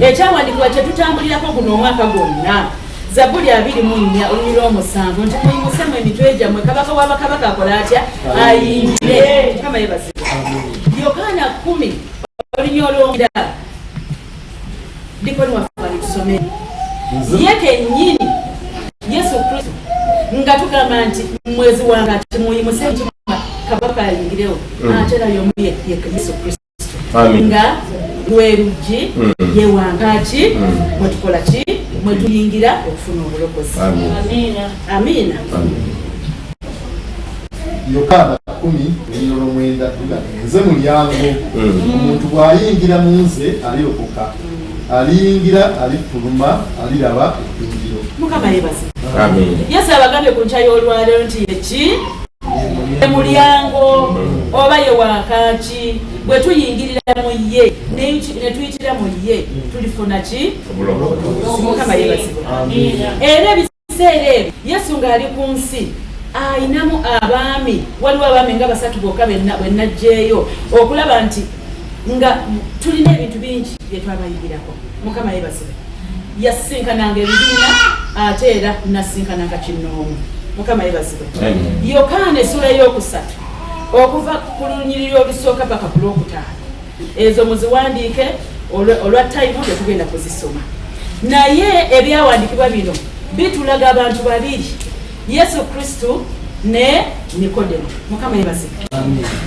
ekyawandiikibwa kye tutambulirako guno omwaka gwonna Zaburi 24 olulimi lw'omusanvu nti muyimusemu emitwe gyammwe kabaka w'abakabaka akola atya ayingire mukama yebazibwe Yokaana 10 olulimi olw'omunda dikoni waffe alitusomere ye kennyini Yesu Kristo nga tugamba nti mwezi wankaaki muyimuse emitwe kabaka ayingirewo ate era y'omu ye Yesu Kristo nga lwe luggi ye wankaaki mwe tukola ki mwe tuyingira okufuna obulokozi amiina Yokaana 10:9 nze mulyango omuntu bw'ayingira mu nze aliokoka aliyingira alifuluma aliraba ekkuŋŋiro mukama yebaze Yesu abagambye ku nkya y'olwaleero nti yeki mulyango oba ye wankaaki bwe tuyingirira mu ye ne tuyitira mu ye tulifuna ki mukama yebazibwe era ebiseera ebyo Yesu ng'ali ku nsi ayinamu abaami waliwo abaami nga basatu bokka bwe najjeeyo okulaba nti nga tulina ebintu bingi bye twabayigirako mukama yebazibwe yasinkananga ebibiina ate era nasinkananga kinoomu mukama yebazibwe Yokaana essula ey'okusatu okuva ku lunyiriri olusooka paka ku lwokutaano ezo muziwandiike olwa tayimu tetugenda kuzisoma naye ebyawandiikibwa bino bitulaga abantu babiri Yesu Kristo ne Nikodemo mukama yebazibwe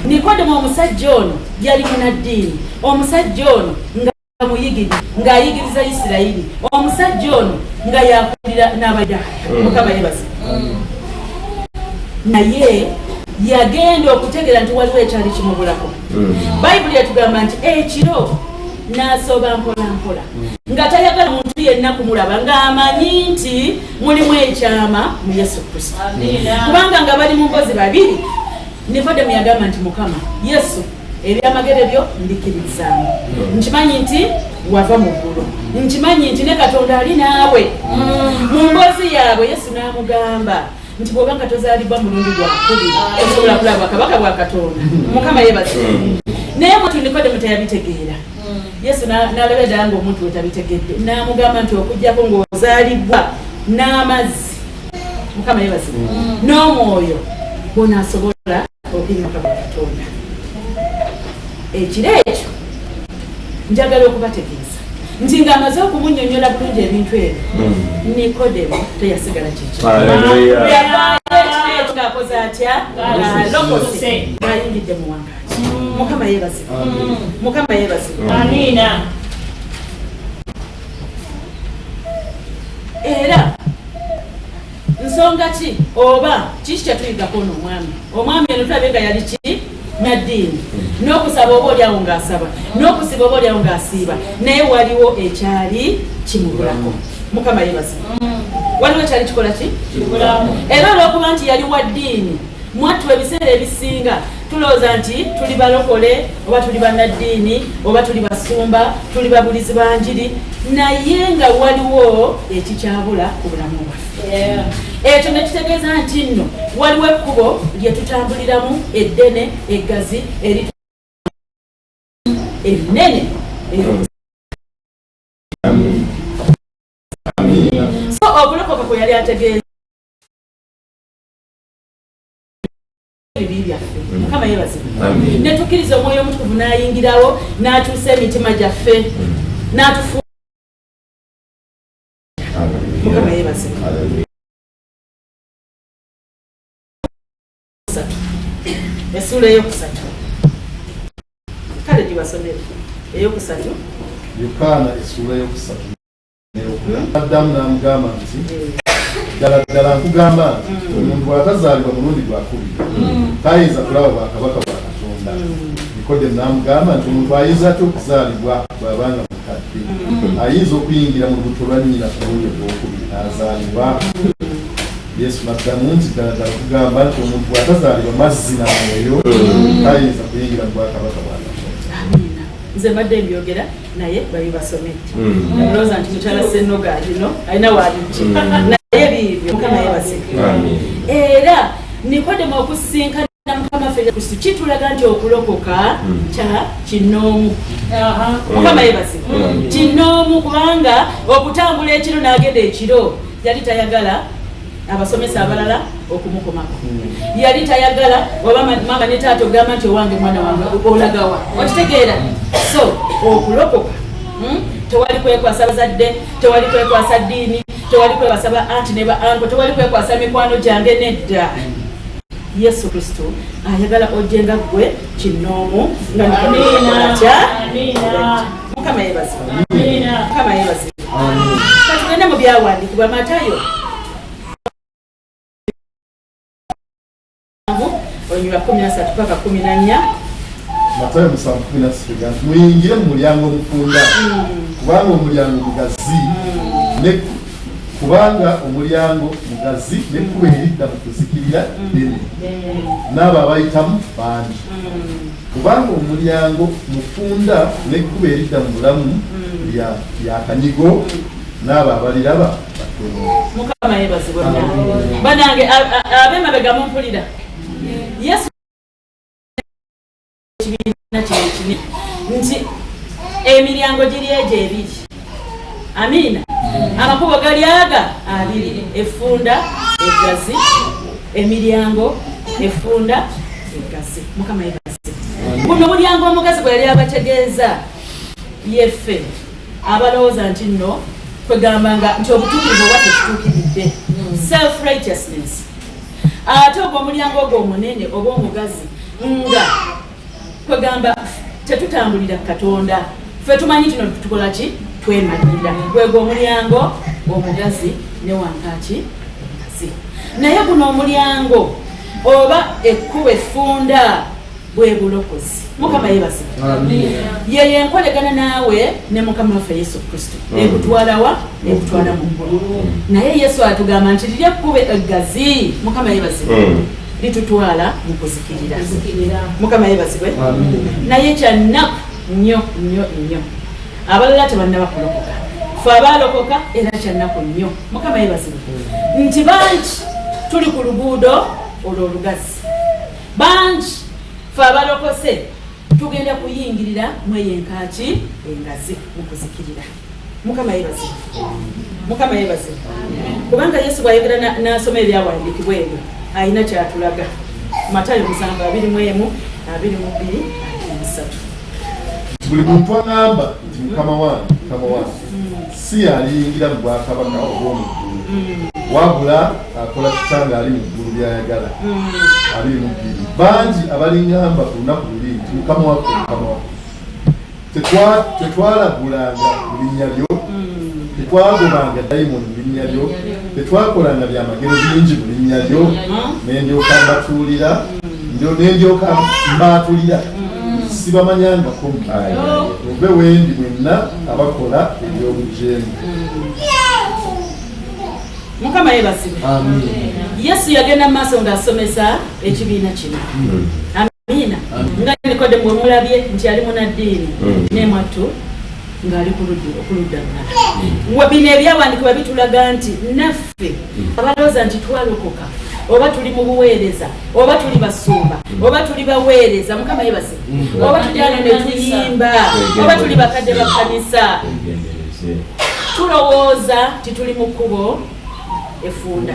Nikodemo omusajja ono yali munaddiini omusajja ono nga muyigiri ng'ayigiriza Isirayiri omusajja ono nga yakulira n'Abayudaaya mukama yebazibwe naye yagenda okutegera nti waliwo ekyali kimubulako bayibuli etugamba nti ekiro n'asooba mpola mpola nga tayagala muntu yenna kumulaba ng'amanyi nti mulimu ekyama mu Yesu Kristo kubanga nga bali mu mpozi babiri Nikodemu yagamba nti mukama Yesu ebyamagere byo mbikiririzaamu nkimanyi nti wava mu ggulu nkimanyi nti ne Katonda ali naawe mu mpozi yaabwe Yesu n'amugamba nti bw'obanga tozaalibwa mulundi gwakubiri osobola kulaba kabaka bwa Katonda mukama yebazibwe naye omuntu Nikodemu teyabitegeera Yesu n'alaba ddala ng'omuntu we tabitegedde n'amugamba nti okuggyako ng'ozaalibwa n'amazzi mukama yebazibwe n'omwoyo bw'onaasobola okuyimuka mu Katonda. Ekiro ekyo njagala okubategeeza nti ng'amaze okumunnyonnyola bulungi ebintu ebyo, Nikodemo teyasigala kiki. Ng'akoze atya? Alokose ng'ayingidde mu wankaaki. Mukama yeebazibwe. Mukama yeebazibwe. Amiina. Era nsonga ki oba kiki kyetuyigako n'omwami? Omwami eno tulabe nga yali ki? Naddiini. N'okusaba oba oliawo ng'asaba, n'okusiba oba oliawo ng'asiiba, naye waliwo ekyali kimubulako. Mukama yeebazibwe. Waliwo ekyali kikola ki? Era olw'okuba nti yali wa ddiini, mwattu ebiseera ebisinga tulowooza nti tuli balokole oba tuli bannaddiini oba tuli basumba, tuli babulizi ba njiri, naye nga waliwo ekikyabula ku bulamu bwaffe. Ekyo ne kitegeeza nti nno waliwo ekkubo lye tutambuliramu eddene, eggazi, erinene. So okulokoka kwe yali ategeeza ebibi byaffe. Mukama yeebazibwe. Ne tukkiriza Omwoyo Omutukuvu n'ayingirawo n'akyusa emitima gyaffe n'atufuula. Mukama yeebazibwe. Essuula eyokusatu kale gibasomere eyokusatu. Yokaana essuula eyokusatu addamu n'amugamba nti ddala ddala nkugamba nti omuntu bw'atazaalibwa mulundi gwakubiri tayinza kulaba bwakabaka bwa Katonda. Nikodemo n'amugamba nti omuntu ayinza atya okuzaalibwa bw'abanga mukadde? Ayinza okuyingira mu lubuto lwa nnyina ku mulundi ogwokubiri n'azaalibwa? Yesu n'addamu nti ddala ddala nkugamba nti omuntu bw'atazaalibwa mazzi na mwoyo tayinza kuyingira mu bwakabaka bwa Katonda. Nze mbadde mbyogera naye bali basomedde. Ndowooza nti mukyala Senoga alino alina waabiki naye biibyo. Mukama yeebazibwe. Era Nikodemo okusinkana Mukama waffe Kristo kitulaga nti okulokoka kya kinoomu. Mukama yeebazibwe. Kinoomu kubanga okutambula ekiro n'agenda ekiro yali tayagala abasomesa abalala okumukomako. Yali tayagala oba mama ne taata ogamba nti owange mwana wange olagawa. Okitegeera? So okulokoka tewali kwekwasa bazadde, tewali kwekwasa ddiini, tewali kwekwasa ba anti ne ba anko, tewali kwekwasa mikwano gyange nedda. Yesu Kristo ayagala ojjenga gwe kinoomu nga nikomekya. Mukama yeebazibwe. Mukama yeebazibwe. Katugende mu byawandiikibwa Matayo onywa 13 paka 14. Matayo 7:13 nti muyingire mu mulyango omufunda kubanga omulyango mugazi kubanga omulyango mugazi n'ekkubo eridda mu kuzikirira ddene n'abo abayitamu bangi. Kubanga omulyango mufunda n'ekkubo eridda mu bulamu lya kanyigo n'abo abaliraba batono. Mukama yeebazibwe. Banange ab'emabega mumpulira. Yesu ekibiina kino ekinene nti emiryango giri egyo ebiri. Amiina. Amakubo gali aga abiri, effunda eggazi, emiryango effunda eggazi. Mukama yeebazibwe. Buno mulyango omugazi bwe yali abategeeza yeffe abalowooza nti nno kwegambanga nti obutuukirivu oba tekituukiridde, self righteousness. Ate ogwo omulyango ogwo omunene oba omugazi nga kwegamba tetutambulira Katonda, ffe tumanyi kino tukola ki? Twemalirira. Gwegwo omulyango omugazi ne wankaaki engazi. Naye guno omulyango oba ekkubo effunda bwe bulokozi. Mukama yeebazibwe. Ye yenkolegana naawe ne Mukama waffe Yesu Kristo ekutwala wa? Ekutwala mu ggulu. Naye Yesu atugamba nti liri ekkubo eggazi. Mukama yeebazibwe. Litutwala mu kuzikirira. Mukama yeebazibwe. Naye kyannaku nnyo nnyo nnyo abalala tebannaba kulokoka, ffe abaalokoka era kyannaku nnyo. Mukama yeebazibwe. Nti bangi tuli ku luguudo olwo olugazi, bangi ffe abalokose tugenda kuyingirira mweyenkaaki engazi mu kuzikirira. Mukama yeebazibwe. Mukama yeebazibwe. Kubanga Yesu bw'ayogera n'asoma ebyawandiikibwa ebyo alina kyatulaga. Matayo 7:21-23. Buli muntu agamba nti mukama wange si aliyingira mu bwakabaka obw'omuggulu wabula akola kitanga ali mu ggulu byayagala. 22. Bangi abaliŋŋamba ku lunaku luli nti mukama waffe tetwalagulanga mu linnya lyo, tetwagobanga dayimoni mu linnya lyo, tetwakolanga byamagero bingi mu linnya lyo, nendyoka mbaatulira sibamanyangako muve wendi mwenna abakola ebyobujeemu. Mukama yebazibwe. Yesu yagenda mu maaso ng'asomesa ekibiina kino. Amina. Nga Nikodemo bwe mulabye nti ali munaddiini n'emwattu ng'ali ku ludda luno. Bino ebyawandiikibwa bitulaga nti naffe abalowooza nti twalokoka oba tuli mu buweereza oba tuli basumba oba tuli baweereza, Mukama yebazibwe, oba tuli ano ne tuyimba oba tuli bakadde ba kkanisa, tulowooza nti tuli mu kkubo efunda,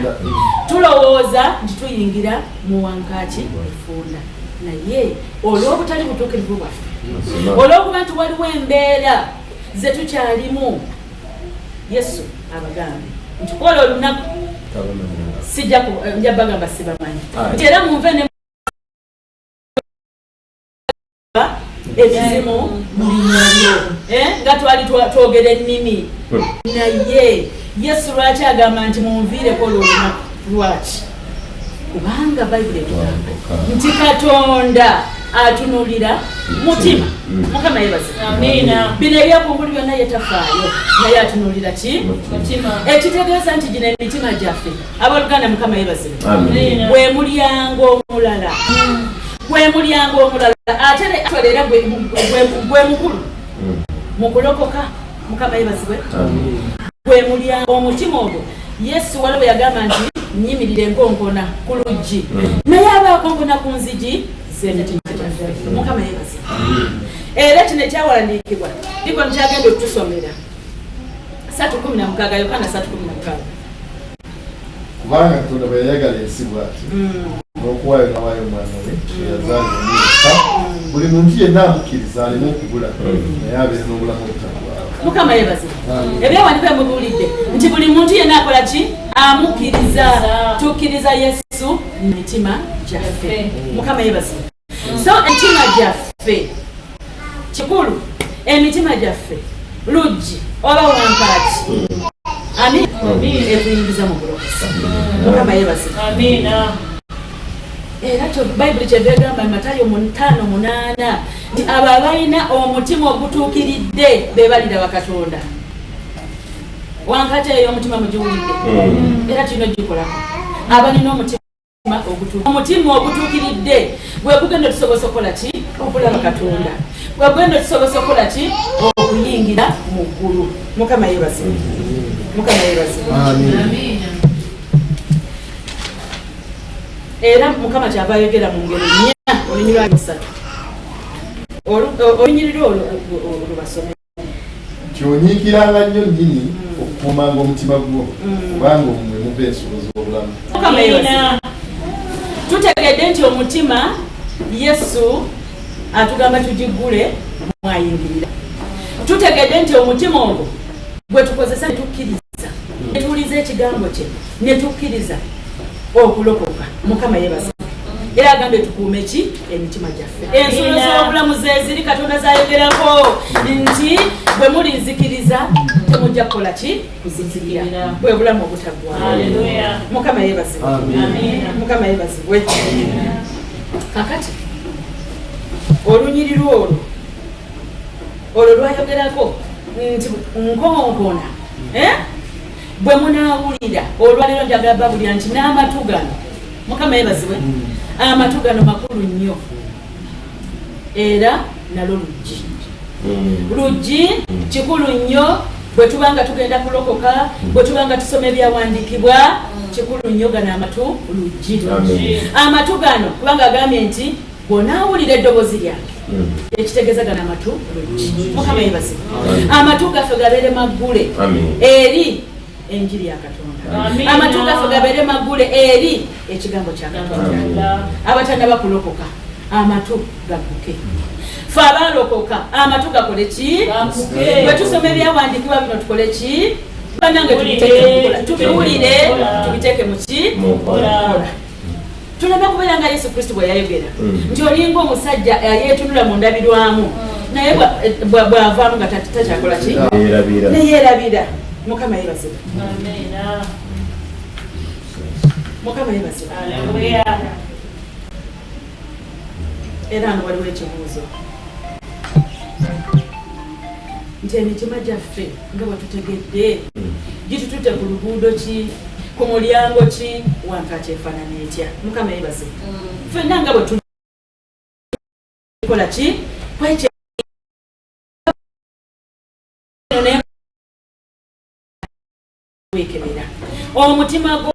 tulowooza nti tuyingira mu wankaaki efunda. Naye olw'obutali butuukirivu bwaffe, olw'okuba nti waliwo embeera ze tukyalimu, Yesu abagambe nti kola olunaku nja bagamba sibamanyi nti era munve ne ebizimu mu linnya lyo nga twali twogera ennimi. Naye Yesu lwaki agamba nti munviireko olunaku? Lwaki? Kubanga Bayibuli etugamba nti Katonda atunulira mutima. Mukama yebazibwe. Amina. Bino ebyakungulu byonna yetafaayo naye atunulira ki? Mutima. Ekitegeeza nti gino emitima gyaffe abooluganda, Mukama yebazibwe, gwe mulyango omulala, gwe mulyango omulala ate era gwe mukulu mu kulokoka. Mukama yebazibwe. Gwe mulyango omutima ogwo. Yesu waliwo yagamba nti nyimirire enkonkona ku luggi naye aba akonkona ku nzigi z'emitima gyaffe. Mukama yebazibwe. Era kino ekyawandiikibwa ndiko nkyagenda okutusomera 3:16 Yokaana 3:16. Kubanga Katonda bwe yayagala ensi bw'ati n'okuwaayo n'awaayo omwana we eyazaalibwa n'ekka, buli muntu yenna amukkiriza aleme okubula naye abeere n'obulamu obutaggwaawo. Mukama yebazibwe. Ebyawandiikibwa mubuulidde nti buli muntu yenna akola ki? Amukkiriza. Tukkiriza Yesu mu mitima gyaffe. Mukama yebazibwe. So emitima gyaffe kikulu, emitima gyaffe luggi oba wankaaki. Amina. Etuyingiza mu bulokozi. Mukama yebazibwe. Amina. Era Bayibuli kyeva egamba mu Matayo 5:8 nti abo abalina omutima ogutuukiridde be balira bakatonda. Wankaaki eyo omutima mugiwulidde era kirina gikolako. Abalina omutima ogutuukiridde gwe gugenda tusobosa okukola ki? Okulaba Katonda. Gwe gugenda tusobosa okukola ki? Okuyingira mu ggulu. Mukama yebazibwe. Mukama yebazibwe. Amina. Era Mukama kyava ayogera mu ngero nnya olunyi lwa 3. Olunyirira olubasome nti onyiikiranga nnyo nnyini okukuumanga omutima gwo kubanga omwe muva ensolo z'obulamu. Mukama yebazibwe. Tutegedde nti omutima Yesu atugamba tugiggule mwayingirira. Tutegedde nti omutima ogwo gwe tukozesa ne tukkiriza, ne tuwuliza ekigambo kye ne tukkiriza okulokoka. Mukama yebazibwe. Era agambe tukuume ki? Emitima gyaffe. Ensolo z'obulamu zeziri Katonda zayogerako nti bwe mulinzikiriza temujja kukola ki? Kuzikirira. Bwe bulamu obutaggwaawo. Mukama yebazibwe. Mukama yebazibwe. Kakati olunyiriro olwo lwayogerako nti nkonkona bwe munaawulira olwaleero njagala babulira nti n'amatu gano. Mukama yebazibwe. Amatu gano makulu nnyo era nalo luggi. Luggi kikulu nnyo bwe tubanga tugenda kulokoka, bwe tubanga tusoma ebyawandiikibwa, kikulu nnyo gano amatu luggi. Amatu gano kubanga agambye nti bw'onaawulira eddoboozi lyange ekitegeeza gano amatu luggi. Mukama yebazibwe. Amatu gaffe gabeere maggule eri enjiri ya Katonda. Amatu gaffe gabeere magule eri ekigambo kya Katonda. Abatanda bakulokoka amatu gakuke. Ffe abaalokoka amatu gakole ki? Bwe tusoma ebyawandiikibwa bino tukole ki? Banange tubiwulire tubiteeke mu ki? Mukola. Tuleme kubeera nga Yesu Kristo bwe yayogera nti olinga omusajja yeetunula mu ndabirwamu naye bw'avaamu nga takyakola ki? Neyeerabira. Mukama yeebazibwe. Mukama yeebazibwe. Era nga waliwo ekibuuzo nti emitima gyaffe nga bwe tutegedde gitutute ku luguudo ki, ku mulyango ki, wankaaki efaanana etya. Mukama yeebazibwe. Ffenna nga bwe tulikola ki? Wekebera omutima gwo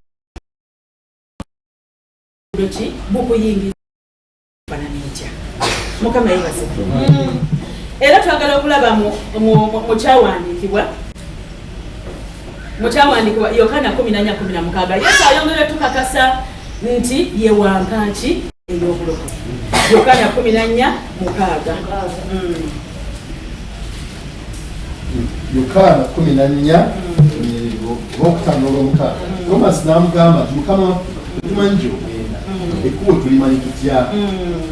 ki gukuyingiza efaanana etya. Mukama yeebazibwe. Era twagala okulaba mu kyawandiikibwa Yokaana 14:16 Yesu ayongera tukakasa nti ye wankaaki ey'obulokozi. Yokaana 14:6 Yokaana 14 okutano olw'omukaaga Tomasi n'amugamba nti Mukama tumanyi gy'ogenda ekkubo tulimanyi tutya.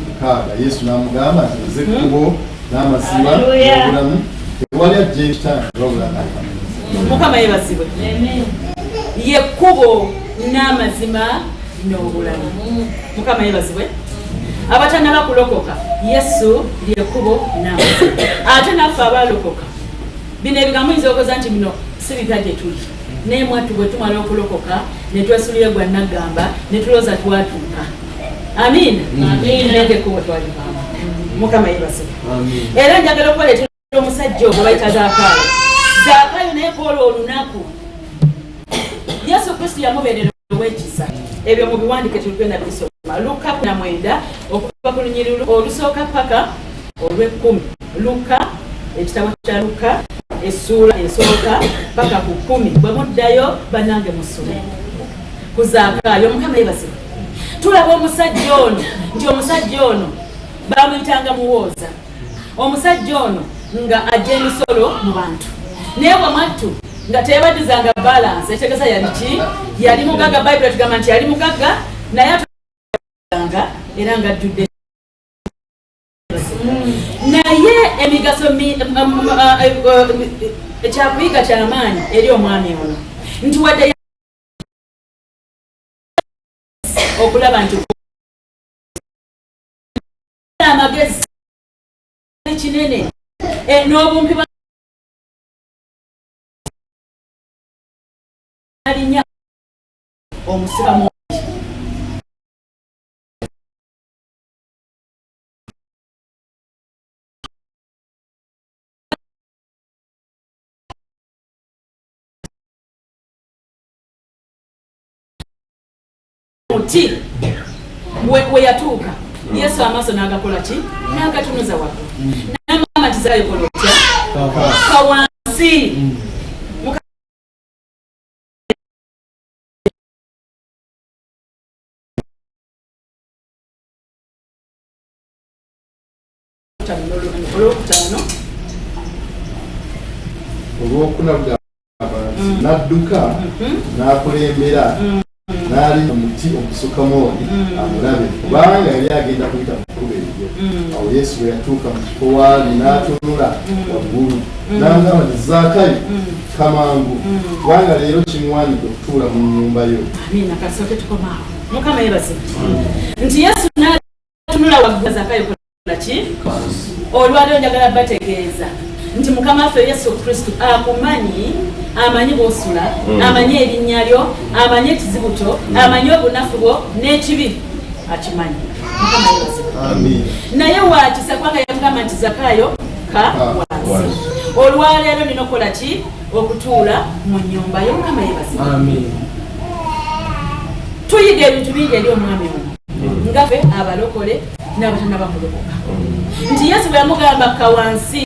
Mukaaga Yesu n'amugamba nti nze ekkubo n'amazima n'obulamu tewali ajja ekitaani wabula n'akamenya. Mukama yeebazibwe. Ye kkubo n'amazima n'obulamu. Mukama yeebazibwe. Abatana bakulokoka Yesu lye kkubo n'amazima. Ate naffe abaalokoka bino ebigambo muyinza okukoza nti bino si bipya gye tuli. Naye mwattu bwe tumala okulokoka ne twesulira gwa Nagamba ne tulooza twatuuka. Amiina. Nenge ekkubo twalivaamu. Mukama yeebazibwe. Era njagala okubaletera omusajja ogwo bayita Zaakayo. Zaakayo naye koola olunaku Yesu Kristo yamubeerera ow'ekisa. Ebyo mu biwandiike tugenda bisoma. Luka 9 okuva ku lunyiriri olusooka paka olw'ekkumi. Luka ekitabo kya Luka essuula esooka paka ku 10. Bwe muddayo bannange musome ku Zaakayo. Mukama yeebazibwe. Tulaba omusajja ono nti omusajja ono bamuyitanga muwooza. Omusajja ono nga ajja emisolo mu bantu. Naye bwamwattu nga teebadizanga balance ekitegeza yali ki? Yali mugagga. Bayibuli tugamba nti yali mugagga naye atanga era nga ajjudde. Naye emigaso ekyakuyiga ky'amaanyi eri omwami ono nti wadde okulaba nti amagezi kinene n'obumpi alinya omusiba mungi. Muti we yatuuka Yesu amaaso n'agakola ki? N'agatunuza waggulu. N'amugamba nti Zaakayo kola otya? Ka wansi. Olwokuna n'adduka n'akulembera n'ali mu muti omusukamooli amulabe kubanga yali agenda kuyita mu kkubo eryo. Awo Yesu bwe yatuuka mu kifo waali n'atunula waggulu n'agamba nti Zaakayo kamangu kubanga leero kimuwaanidde okutuula mu nnyumba yo. Amiina. Kasooke tukomaawo. Mukama yeebazibwe. Nti Yesu n'atunula waggulu. Zaakayo kola ki? Olwaleero njagala bategeeza nti Mukama waffe Yesu Kristo akumanyi, amanyi bw'osula, amanyi erinnya lyo, amanyi ekizibu kyo, amanyi obunafu bwo n'ekibi akimanyi. Mukama yeebazibwe. Naye waakisa kubanga yamugamba nti Zaakayo ka wansi. Olwaleero nina okukola ki? Okutuula mu nnyumba yo. Mukama yeebazibwe. Tuyiga ebintu bingi eri omwami ono nga ffe abalokole n'abatana bakulokoka. Nti Yesu bwe yamugamba ka wansi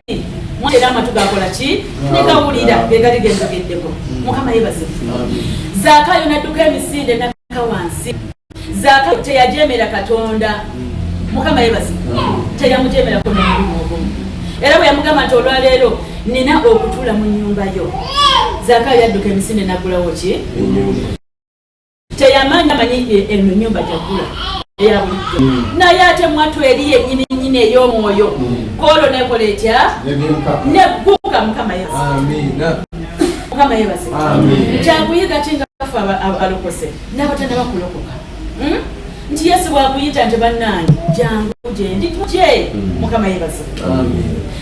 ate era amatu gakola ki negawulira gegali gendogeddeko. Mukama yebaze. Zaakayo nadduka emisinde nakka wansi. Zaakayo teyajemera Katonda. Mukama yebaze. Teyamujemera ko n'omulimu ogumu. Era bwe yamugamba nti olwaleero nina okutuula mu nnyumba yo. Zaakayo yadduka emisinde naggulawo ki ennyumba. Teyamanya manyi eno ennyumba gyagula eya bulijjo. Naye ate mwatu eri yennyini nnyini ey'omwoyo koolo nekola etya negguka. Mukama yebaze. Mukama yebaze. Kyakuyiga kinga kafe alokose n'abatanda bakulokoka nti Yesu bwakuyita nti bannange jangu gye ndi tuje. Mukama yebaze.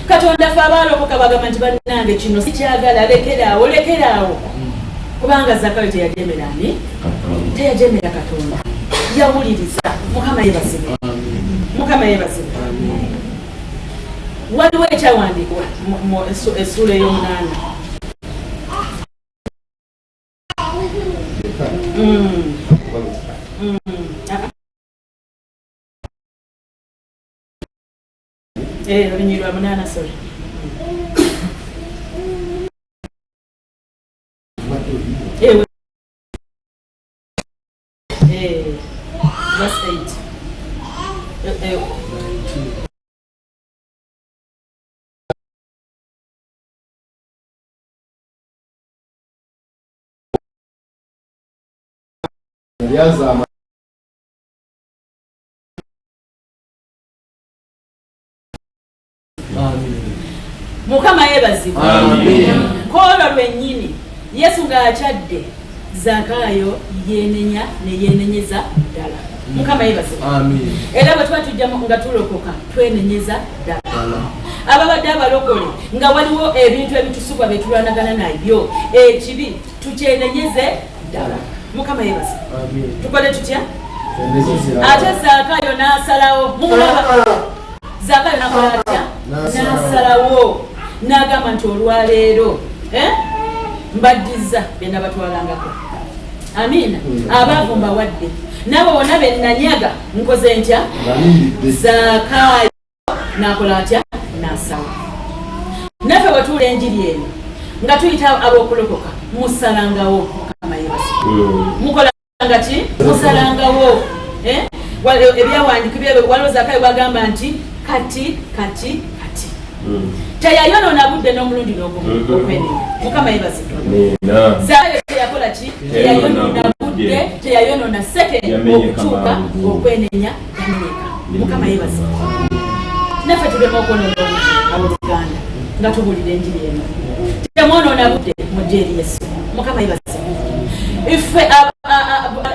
Katonda ffe abaalokoka bagamba nti bannange kino sikyagala lekeraawo kubanga Zaakayo teyajemera ani teyajemera Katonda yawuliriza. Mukama yebaze. Mukama yebaze. Waliwo ekyawandiikibwa mu essuula ey'omunaana. Olunyiri lwa munaana sorry. Verse 8. Mukama yebazibwe. Koolo lwennyini Yesu ng'akyadde Zaakayo yenenyeza ddala. Mukama yebazibwe. Era bwe tuba tujja nga tulokoka twenenyeza ddala. Ababadde abalokole nga waliwo ebintu ebitusubwa bye tulwanagana nabyo ekibi tukyenenyeze ddala. Mukama yebazibwe. Tukole tutya? Ate Zaakayo n'asalawo. Mumulaba Zaakayo n'akola atya? N'asalawo n'agamba nti olwaleero mbaddiza bye nabatwalangako. Amiina. Abaavu mbawadde nabo bonna be nanyaga nkoze ntya? Zaakayo n'akola atya? N'asalawo. Naffe bwe tuwula enjiri eno nga tuyita ab'okulokoka musalangawo. Mukama yebaze. Mukolanga ki? Musalangawo. Ebyawandiikibwa waliwo Zaakayo bwagamba nti kati teyayonoona budde n'omulundi n'ogumu okwenenya. Mukama yebaze. Zaakayo teyakola ki? Teyayonoona budde, teyayonoona sekendi okutuuka okwenenya yamenyeka. Mukama yebaze. Naffe tulema okwonoona abooluganda nga tubuulira enjiri eno. Temwonoona budde mujje eri Yesu. Mukama yebaze. Iffe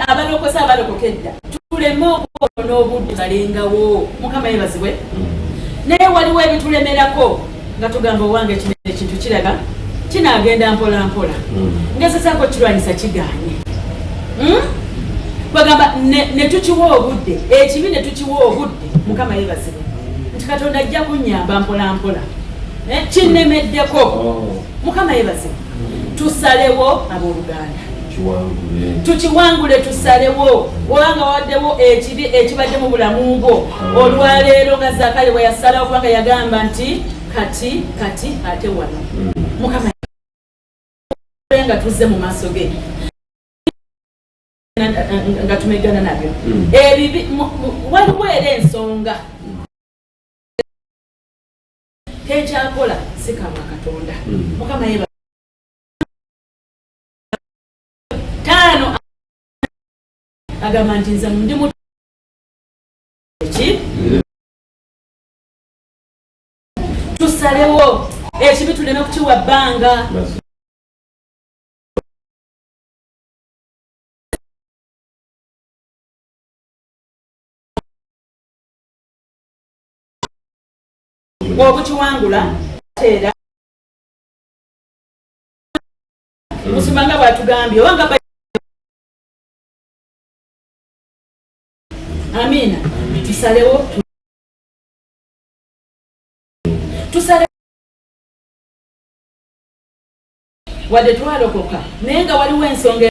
abalokosa abalokokedda tuleme okwonoona obudde balengawo. Mukama yebazibwe. Naye waliwo ebitulemerako nga tugamba owange kino ekintu kiraga kinaagenda mpola mpola. Ngezezaako kirwanyisa kigaanye. Bagamba ne tukiwa obudde ekibi ne tukiwa obudde. Mukama yebazibwe nti Katonda ajja kunnyamba mpola mpola. Kinnemeddeko. Mukama yebazibwe. Tusalewo abooluganda. Tukiwangule tusalewo olanga waddewo ekibi ekibadde mu bulamu bwo olwaleero nga Zaakayo bwe yasalawo kubanga yagamba nti kati ate wano. Mukama nga tuzze mu maaso ge nga tumegana nabyo ebibi. Waliwo era ensonga tekyakola sikaba Katonda. Mukama yeba agamba nti nze ndi muti tusalewo ekibi tuleme kukiwa bbanga. Obukiwangula era musumanga bwatugambye owanga. Amiina. Tusalewo wadde twalokoka naye nga waliwo ensonga